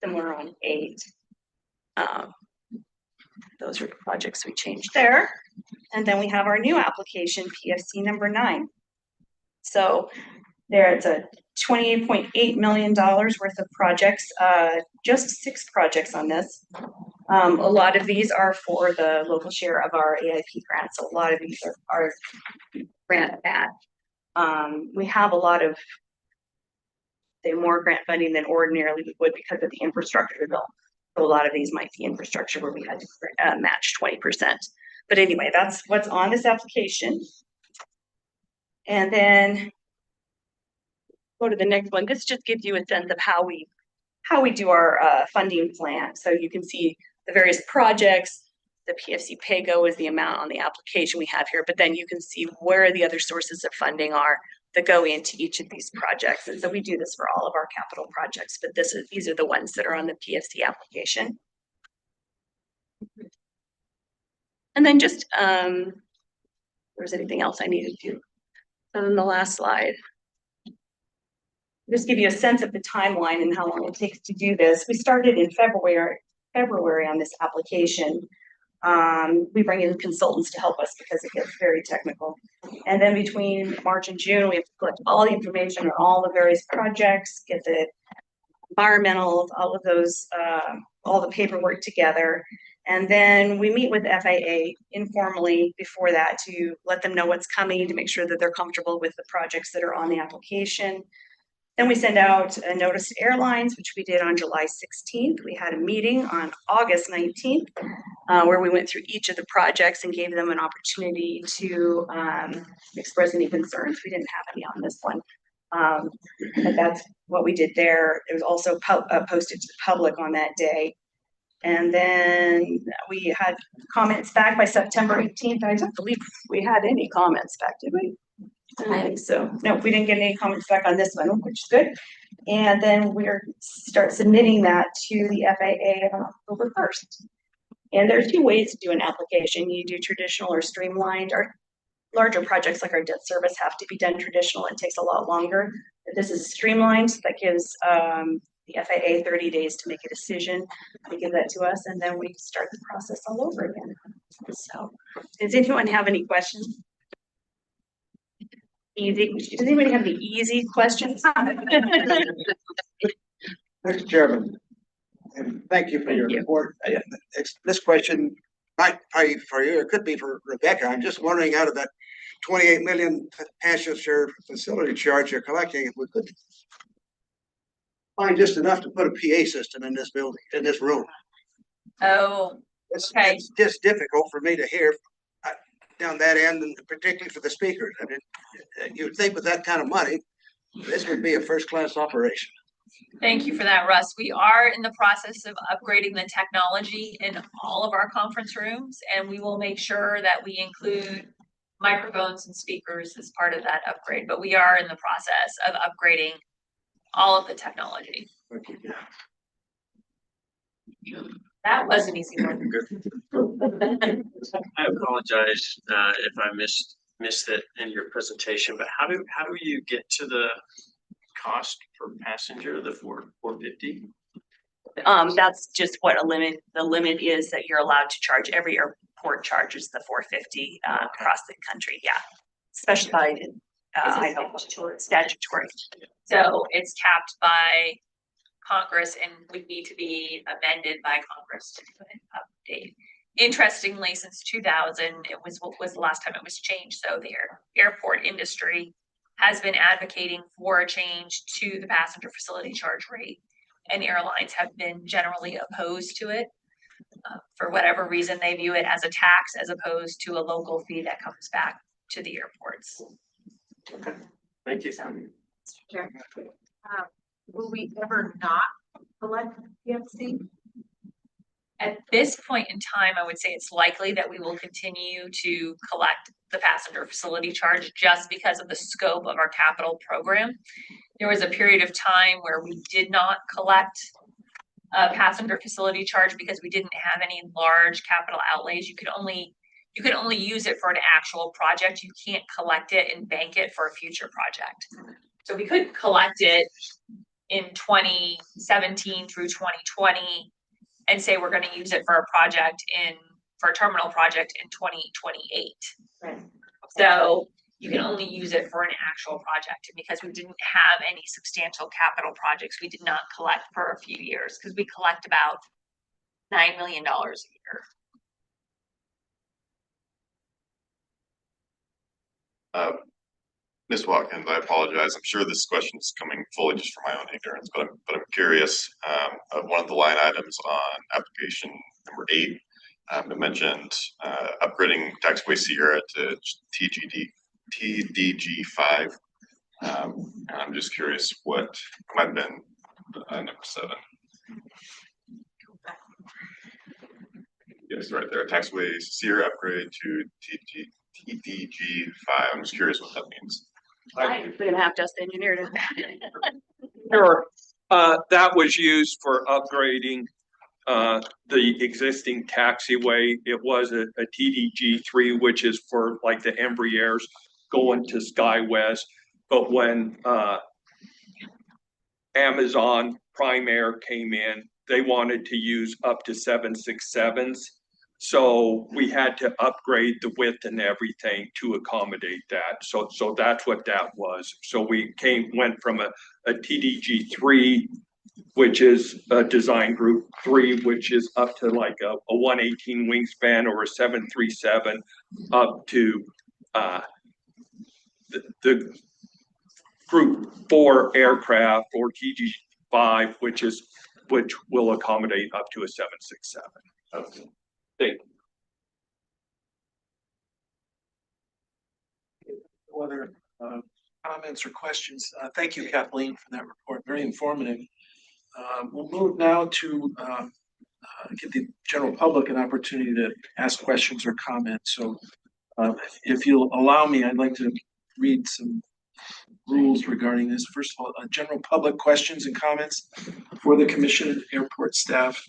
then we're on 8. Those are the projects we changed there. And then we have our new application, PFC number 9. So there it's a $28.8 million worth of projects, just 6 projects on this. A lot of these are for the local share of our AIP grants. So a lot of these are grant at. We have a lot of, say, more grant funding than ordinarily we would because of the infrastructure bill. So a lot of these might be infrastructure where we had to match 20%. But anyway, that's what's on this application. And then go to the next one. This just gives you a sense of how we do our funding plan. So you can see the various projects. The PFC PAYGO is the amount on the application we have here, but then you can see where the other sources of funding are that go into each of these projects. And so we do this for all of our capital projects, but these are the ones that are on the PFC application. And then just, there's anything else I needed to do? So then the last slide. Just give you a sense of the timeline and how long it takes to do this. We started in February on this application. We bring in consultants to help us because it gets very technical. And then between March and June, we have to collect all the information on all the various projects, get the environmental, all of those, all the paperwork together. And then we meet with FAA informally before that to let them know what's coming, to make sure that they're comfortable with the projects that are on the application. Then we send out a notice to airlines, which we did on July 16th. We had a meeting on August 19th where we went through each of the projects and gave them an opportunity to express any concerns. We didn't have any on this one. But that's what we did there. It was also posted to the public on that day. And then we had comments back by September 18th. I don't believe we had any comments back, did we? I think so. No, we didn't get any comments back on this one, which is good. And then we're start submitting that to the FAA on October 1st. And there are 2 ways to do an application. You do traditional or streamlined. Our larger projects like our debt service have to be done traditional. It takes a lot longer. But this is streamlined. That gives the FAA 30 days to make a decision. They give that to us, and then we start the process all over again. So, does anyone have any questions? Easy. Does anybody have any easy questions? Mr. Chairman, and thank you for your report. This question might be for you, or it could be for Rebecca. I'm just wondering, out of that 28 million passenger facility charge you're collecting, if we could find just enough to put a PA system in this building, in this room. Oh, okay. It's just difficult for me to hear down that end, and particularly for the speakers. I mean, you'd think with that kind of money, this would be a first-class operation. Thank you for that, Russ. We are in the process of upgrading the technology in all of our conference rooms, and we will make sure that we include microphones and speakers as part of that upgrade. But we are in the process of upgrading all of the technology. That was an easy one. I apologize if I missed it in your presentation, but how do you get to the cost per passenger, the $450? That's just what the limit is that you're allowed to charge. Every airport charges the $450 across the country. Yeah, specified in statutory. So it's capped by Congress and would need to be amended by Congress to do an update. Interestingly, since 2000, it was what was the last time it was changed. So the airport industry has been advocating for a change to the passenger facility charge rate, and airlines have been generally opposed to it. For whatever reason, they view it as a tax as opposed to a local fee that comes back to the airports. Thank you. Chair. Will we ever not collect PFC? At this point in time, I would say it's likely that we will continue to collect the passenger facility charge just because of the scope of our capital program. There was a period of time where we did not collect a passenger facility charge because we didn't have any large capital outlays. You could only use it for an actual project. You can't collect it and bank it for a future project. So we could collect it in 2017 through 2020 and say we're gonna use it for a terminal project in 2028. Right. So you can only use it for an actual project. And because we didn't have any substantial capital projects, we did not collect for a few years because we collect about $9 million a year. Ms. Watkins, I apologize. I'm sure this question is coming fully just from my own ignorance, but I'm curious. Of one of the line items on application number 8, it mentioned upgrading taxiway Sierra to TDG 5. And I'm just curious what might have been number 7. Yes, right there. Taxiway Sierra upgrade to TDG 5. I'm just curious what that means. We're gonna have just engineered it. Sure. That was used for upgrading the existing taxiway. It was a TDG 3, which is for like the Embraers going to SkyWest. But when Amazon Prime Air came in, they wanted to use up to 767s. So we had to upgrade the width and everything to accommodate that. So that's what that was. So we went from a TDG 3, which is a design group 3, which is up to like a 118 wingspan or a 737, up to the group 4 aircraft or TG 5, which will accommodate up to a 767. Okay. Thank No other comments or questions? Thank you, Kathleen, for that report. Very informative. We'll move now to give the general public an opportunity to ask questions or comments. So if you'll allow me, I'd like to read some rules regarding this. First of all, general public questions and comments for the commission and airport staff.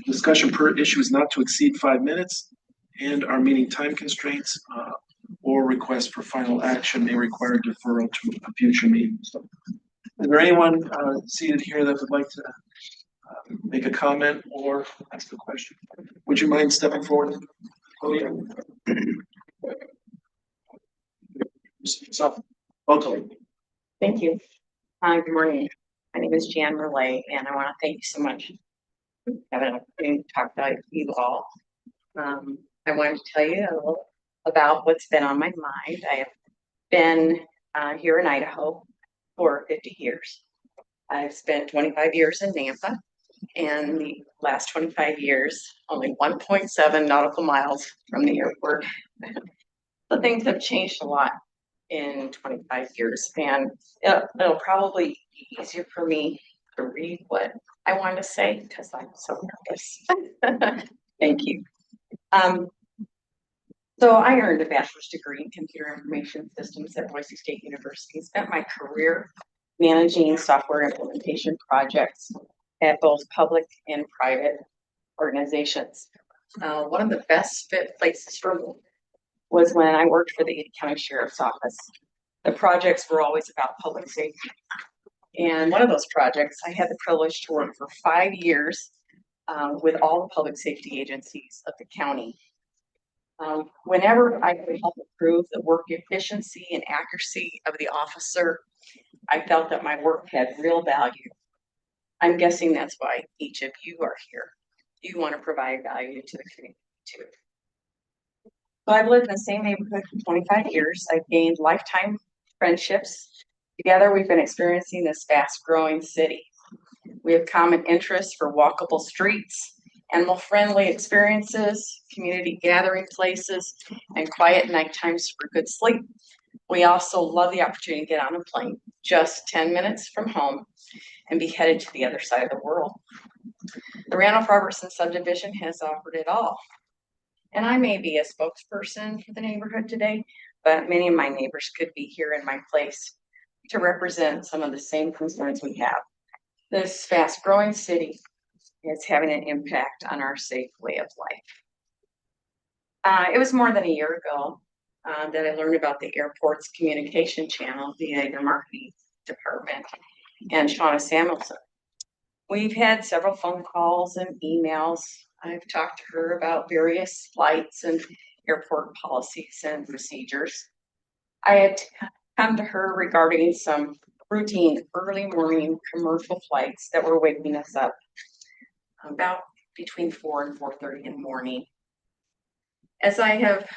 Discussion per issue is not to exceed 5 minutes, and our meeting time constraints or requests for final action may require deferral to a future meeting. So, is there anyone seated here that would like to make a comment or ask a question? Would you mind stepping forward? Welcome. Thank you. Good morning. My name is Jan Relay, and I want to thank you so much for having an opportunity to talk about you all. I wanted to tell you a little about what's been on my mind. I have been here in Idaho for 50 years. I've spent 25 years in Nampa, and the last 25 years, only 1.7 nautical miles from the airport. So things have changed a lot in 25 years, and it'll probably be easier for me to read what I want to say because I'm so nervous. Thank you. So I earned a bachelor's degree in computer information systems at Boise State University. Spent my career managing software implementation projects at both public and private organizations. One of the best fit places for me was when I worked for the county sheriff's office. The projects were always about public safety. And one of those projects, I had the privilege to work for 5 years with all the public safety agencies of the county. Whenever I could help improve the work efficiency and accuracy of the officer, I felt that my work had real value. I'm guessing that's why each of you are here. You want to provide value to the community too. So I've lived in the same neighborhood for 25 years. I've gained lifetime friendships. Together, we've been experiencing this fast-growing city. We have common interests for walkable streets, animal-friendly experiences, community gathering places, and quiet night times for good sleep. We also love the opportunity to get on a plane just 10 minutes from home and be headed to the other side of the world. The Randolph-Robertson subdivision has offered it all. And I may be a spokesperson for the neighborhood today, but many of my neighbors could be here in my place to represent some of the same concerns we have. This fast-growing city is having an impact on our safe way of life. It was more than a year ago that I learned about the airport's communication channel via your marketing department and Shauna Samuelson. We've had several phone calls and emails. I've talked to her about various flights and airport policies and procedures. I had come to her regarding some routine early morning commercial flights that were waking us up about between 4 and 4:30 in the morning. As I have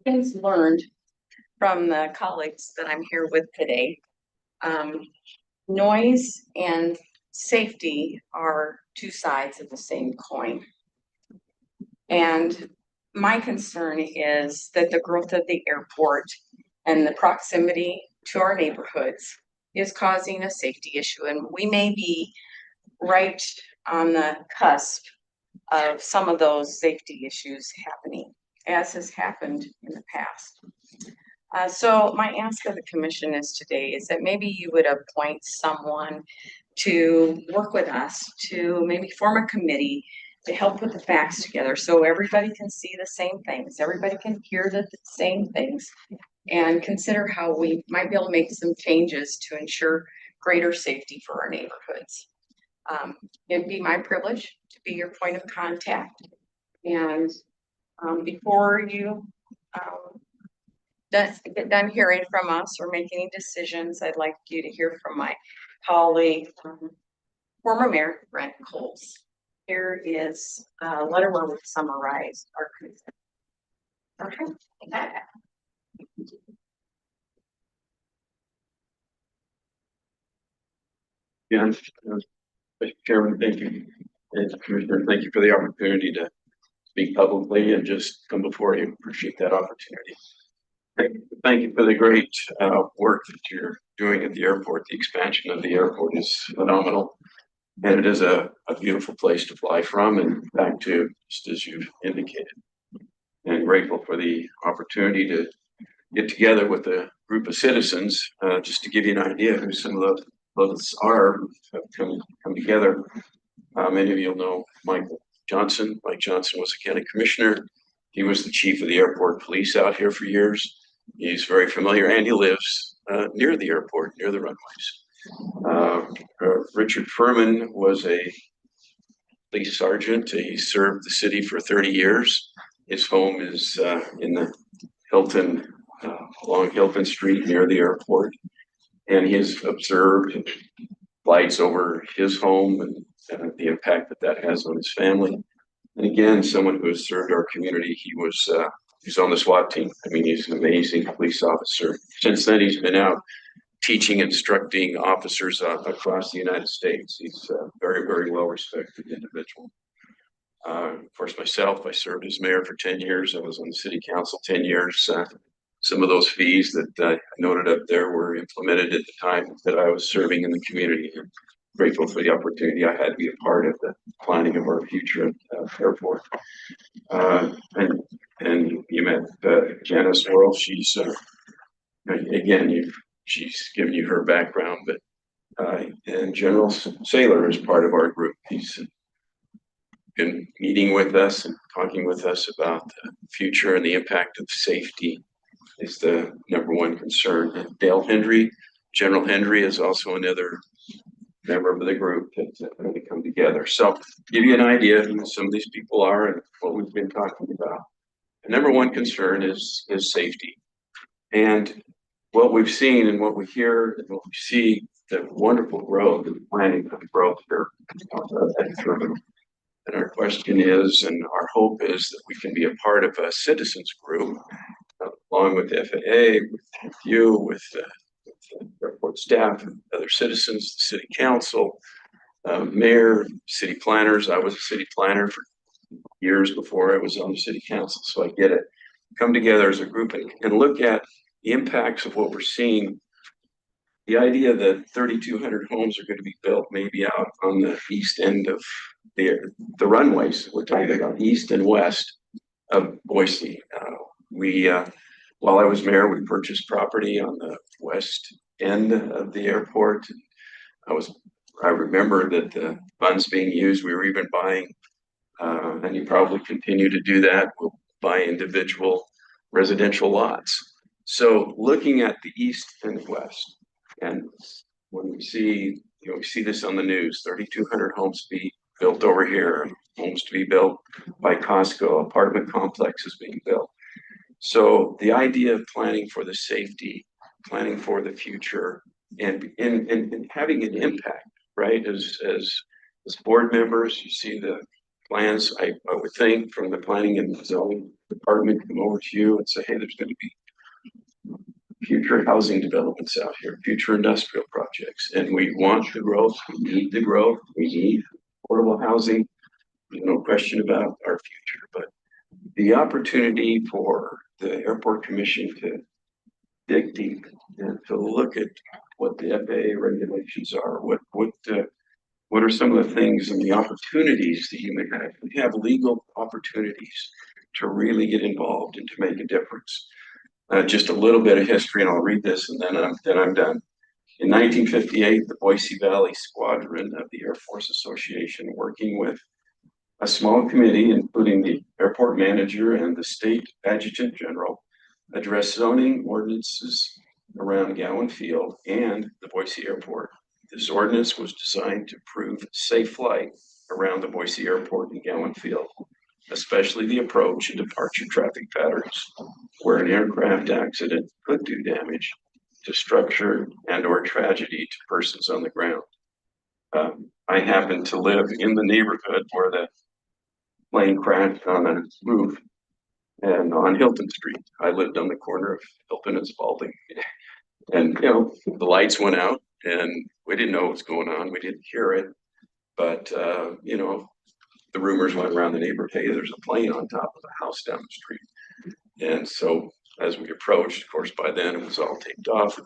things learned from the colleagues that I'm here with today, noise and safety are two sides of the same coin. And my concern is that the growth of the airport and the proximity to our neighborhoods is causing a safety issue. And we may be right on the cusp of some of those safety issues happening, as has happened in the past. So my ask of the commission today is that maybe you would appoint someone to work with us to maybe form a committee to help put the facts together so everybody can see the same things, everybody can hear the same things, and consider how we might be able to make some changes to ensure greater safety for our neighborhoods. It'd be my privilege to be your point of contact. And before you get done hearing from us or make any decisions, I'd like you to hear from my colleague, former Mayor Brent Coles. Here is a letter where we summarized our concern. Okay. Yeah, Mr. Chairman, thank you. And Commissioner, thank you for the opportunity to speak publicly and just come before you. Appreciate that opportunity. Thank you for the great work that you're doing at the airport. The expansion of the airport is phenomenal. And it is a beautiful place to fly from and back to, just as you've indicated. And grateful for the opportunity to get together with a group of citizens, just to give you an idea who some of those are who have come together. Many of you will know Mike Johnson. Mike Johnson was a county commissioner. He was the chief of the airport police out here for years. He's very familiar, and he lives near the airport, near the runways. Richard Furman was a police sergeant. He served the city for 30 years. His home is in the Hilton, along Hilton Street near the airport. And he has observed flights over his home and the impact that has on his family. And again, someone who has served our community. He's on the SWAT team. I mean, he's an amazing police officer. Since then, he's been out teaching, instructing officers across the United States. He's a very, very well-respected individual. Of course, myself, I served as mayor for 10 years. I was on the city council 10 years. Some of those fees that I noted up there were implemented at the time that I was serving in the community. I'm grateful for the opportunity I had to be a part of the planning of our future airport. And you met Janice Worrell. She's again, she's given you her background, but and General Saylor is part of our group. He's been meeting with us and talking with us about the future and the impact of safety is the #1 concern. And Dale Hendry, General Hendry, is also another member of the group that's going to come together. So give you an idea of who some of these people are and what we've been talking about. The #1 concern is safety. And what we've seen and what we hear and what we see, the wonderful growth and planning for the growth here. And our question is, and our hope is that we can be a part of a citizens group, along with the FAA, with you, with the airport staff, and other citizens, the city council, mayor, city planners. I was a city planner for years before I was on the city council, so I get it. Come together as a group and look at the impacts of what we're seeing. The idea that 3,200 homes are going to be built maybe out on the east end of the runways. We're talking about east and west of Boise. While I was mayor, we purchased property on the west end of the airport. I remember that the funds being used, we were even buying, and you probably continue to do that, we'll buy individual residential lots. So looking at the east and west, and when we see, we see this on the news, 3,200 homes to be built over here, homes to be built by Costco, apartment complexes being built. So the idea of planning for the safety, planning for the future, and having an impact, right? As board members, you see the plans, I would think, from the planning and zoning department come over to you and say, hey, there's going to be future housing developments out here, future industrial projects, and we want the growth, we need the growth, we need affordable housing. There's no question about our future, but the opportunity for the airport commission to dig deep and to look at what the FAA regulations are, what are some of the things and the opportunities that you may have. We have legal opportunities to really get involved and to make a difference. Just a little bit of history, and I'll read this, and then I'm done. In 1958, the Boise Valley Squadron of the Air Force Association, working with a small committee, including the airport manager and the state adjutant general, addressed zoning ordinances around Gowan Field and the Boise Airport. This ordinance was designed to improve safe flight around the Boise Airport and Gowan Field, especially the approach and departure traffic patterns, where an aircraft accident could do damage to structure and/or tragedy to persons on the ground. I happen to live in the neighborhood where the plane crashed on a roof and on Hilton Street. I lived on the corner of Hilton and Spalding. And, the lights went out and we didn't know what was going on. We didn't hear it. But, the rumors went around the neighborhood, hey, there's a plane on top of a house down the street. And so as we approached, of course, by then it was all taped off.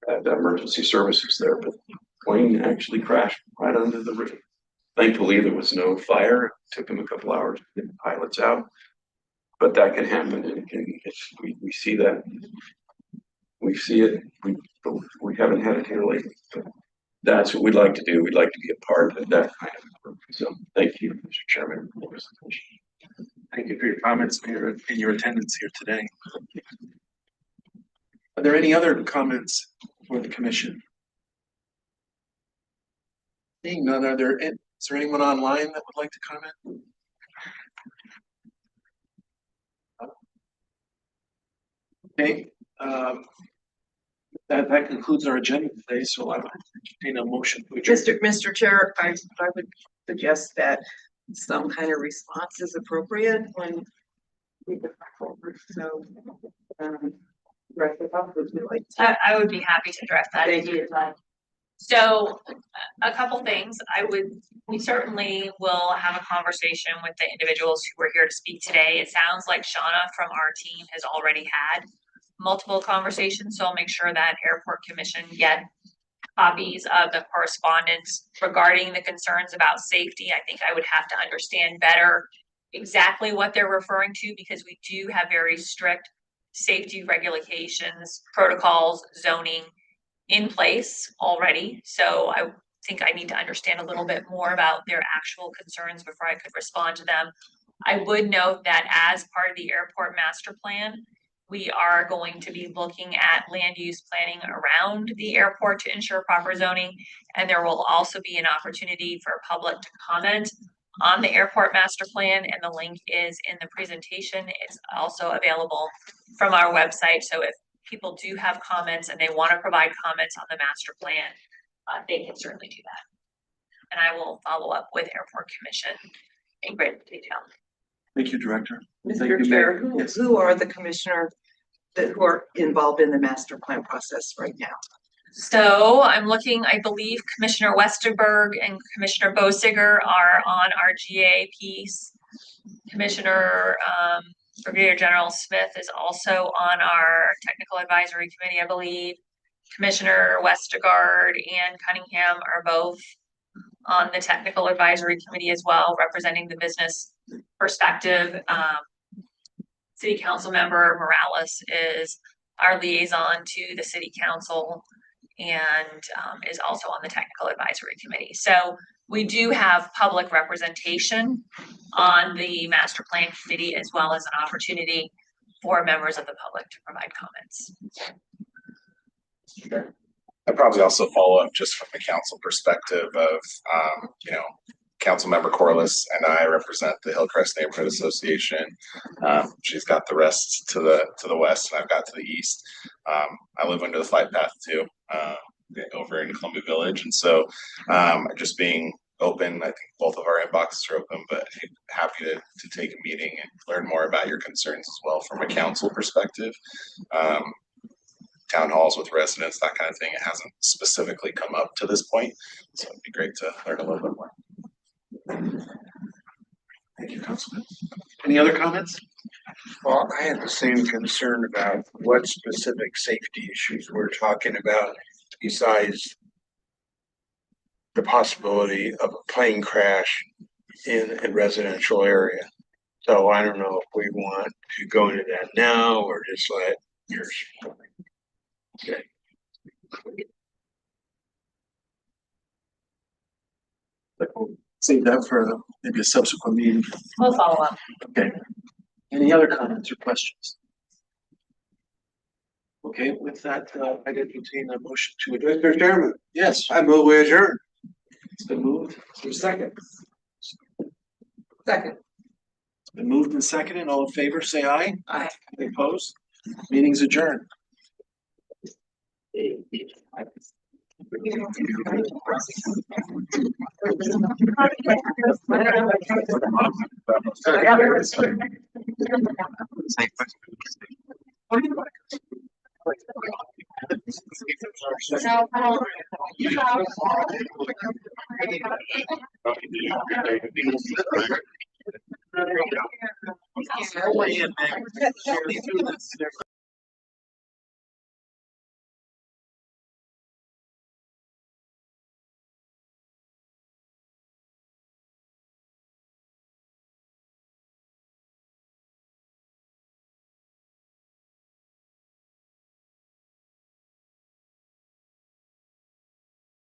Had emergency services there, but the plane actually crashed right under the roof. Thankfully, there was no fire. It took them a couple hours to get the pilots out. But that can happen, and we see that. We see it. We haven't had it here lately. But that's what we'd like to do. We'd like to be a part of that kind of group. So thank you, Mr. Chairman. Thank you for your comments and your attendance here today. Are there any other comments for the commission? Seeing none, is there anyone online that would like to comment? Okay, that concludes our agenda today, so I would entertain a motion. Mr. Chair, I would suggest that some kind of response is appropriate when we go forward. So, I would be happy to address that if you'd like. So a couple things, we certainly will have a conversation with the individuals who were here to speak today. It sounds like Shauna from our team has already had multiple conversations, so I'll make sure that Airport Commission get copies of the correspondence regarding the concerns about safety. I think I would have to understand better exactly what they're referring to, because we do have very strict safety regulations, protocols, zoning in place already. So I think I need to understand a little bit more about their actual concerns before I could respond to them. I would note that as part of the airport master plan, we are going to be looking at land use planning around the airport to ensure proper zoning. And there will also be an opportunity for public to comment on the airport master plan, and the link is in the presentation. It's also available from our website. So if people do have comments and they want to provide comments on the master plan, they can certainly do that. And I will follow up with Airport Commission in greater detail. Thank you, Director. Mr. Chair, who are the commissioners who are involved in the master plan process right now? So I'm looking, I believe Commissioner Westerberg and Commissioner Bosiger are on our GA piece. Commissioner Brigadier General Smith is also on our technical advisory committee, I believe. Commissioner Westergaard and Cunningham are both on the technical advisory committee as well, representing the business perspective. City Council member Morales is our liaison to the City Council and is also on the technical advisory committee. So we do have public representation on the master plan committee as well as an opportunity for members of the public to provide comments. Sure. I'd probably also follow up just from the council perspective of, Councilmember Corliss and I represent the Hillcrest Neighborhood Association. She's got the rest to the west, and I've got to the east. I live under the flight path too, over in Columbia Village, and so just being open. I think both of our inboxes are open, but happy to take a meeting and learn more about your concerns as well from a council perspective. Town halls with residents, that kind of thing. It hasn't specifically come up to this point, so it'd be great to learn a little bit more. Thank you, Councilman. Any other comments? Well, I have the same concern about what specific safety issues we're talking about besides the possibility of a plane crash in a residential area. So I don't know if we want to go into that now or just let yours. Okay. Save that for maybe a subsequent meeting. We'll follow up. Okay. Any other comments or questions? Okay, with that, I'd entertain a motion to adjourn. Mr. Chairman, Yes, I move we adjourn. it's been moved. Is there a second? Second. It's been moved and seconded. All in favor, say aye. Aye. Any opposed? Meeting's adjourned.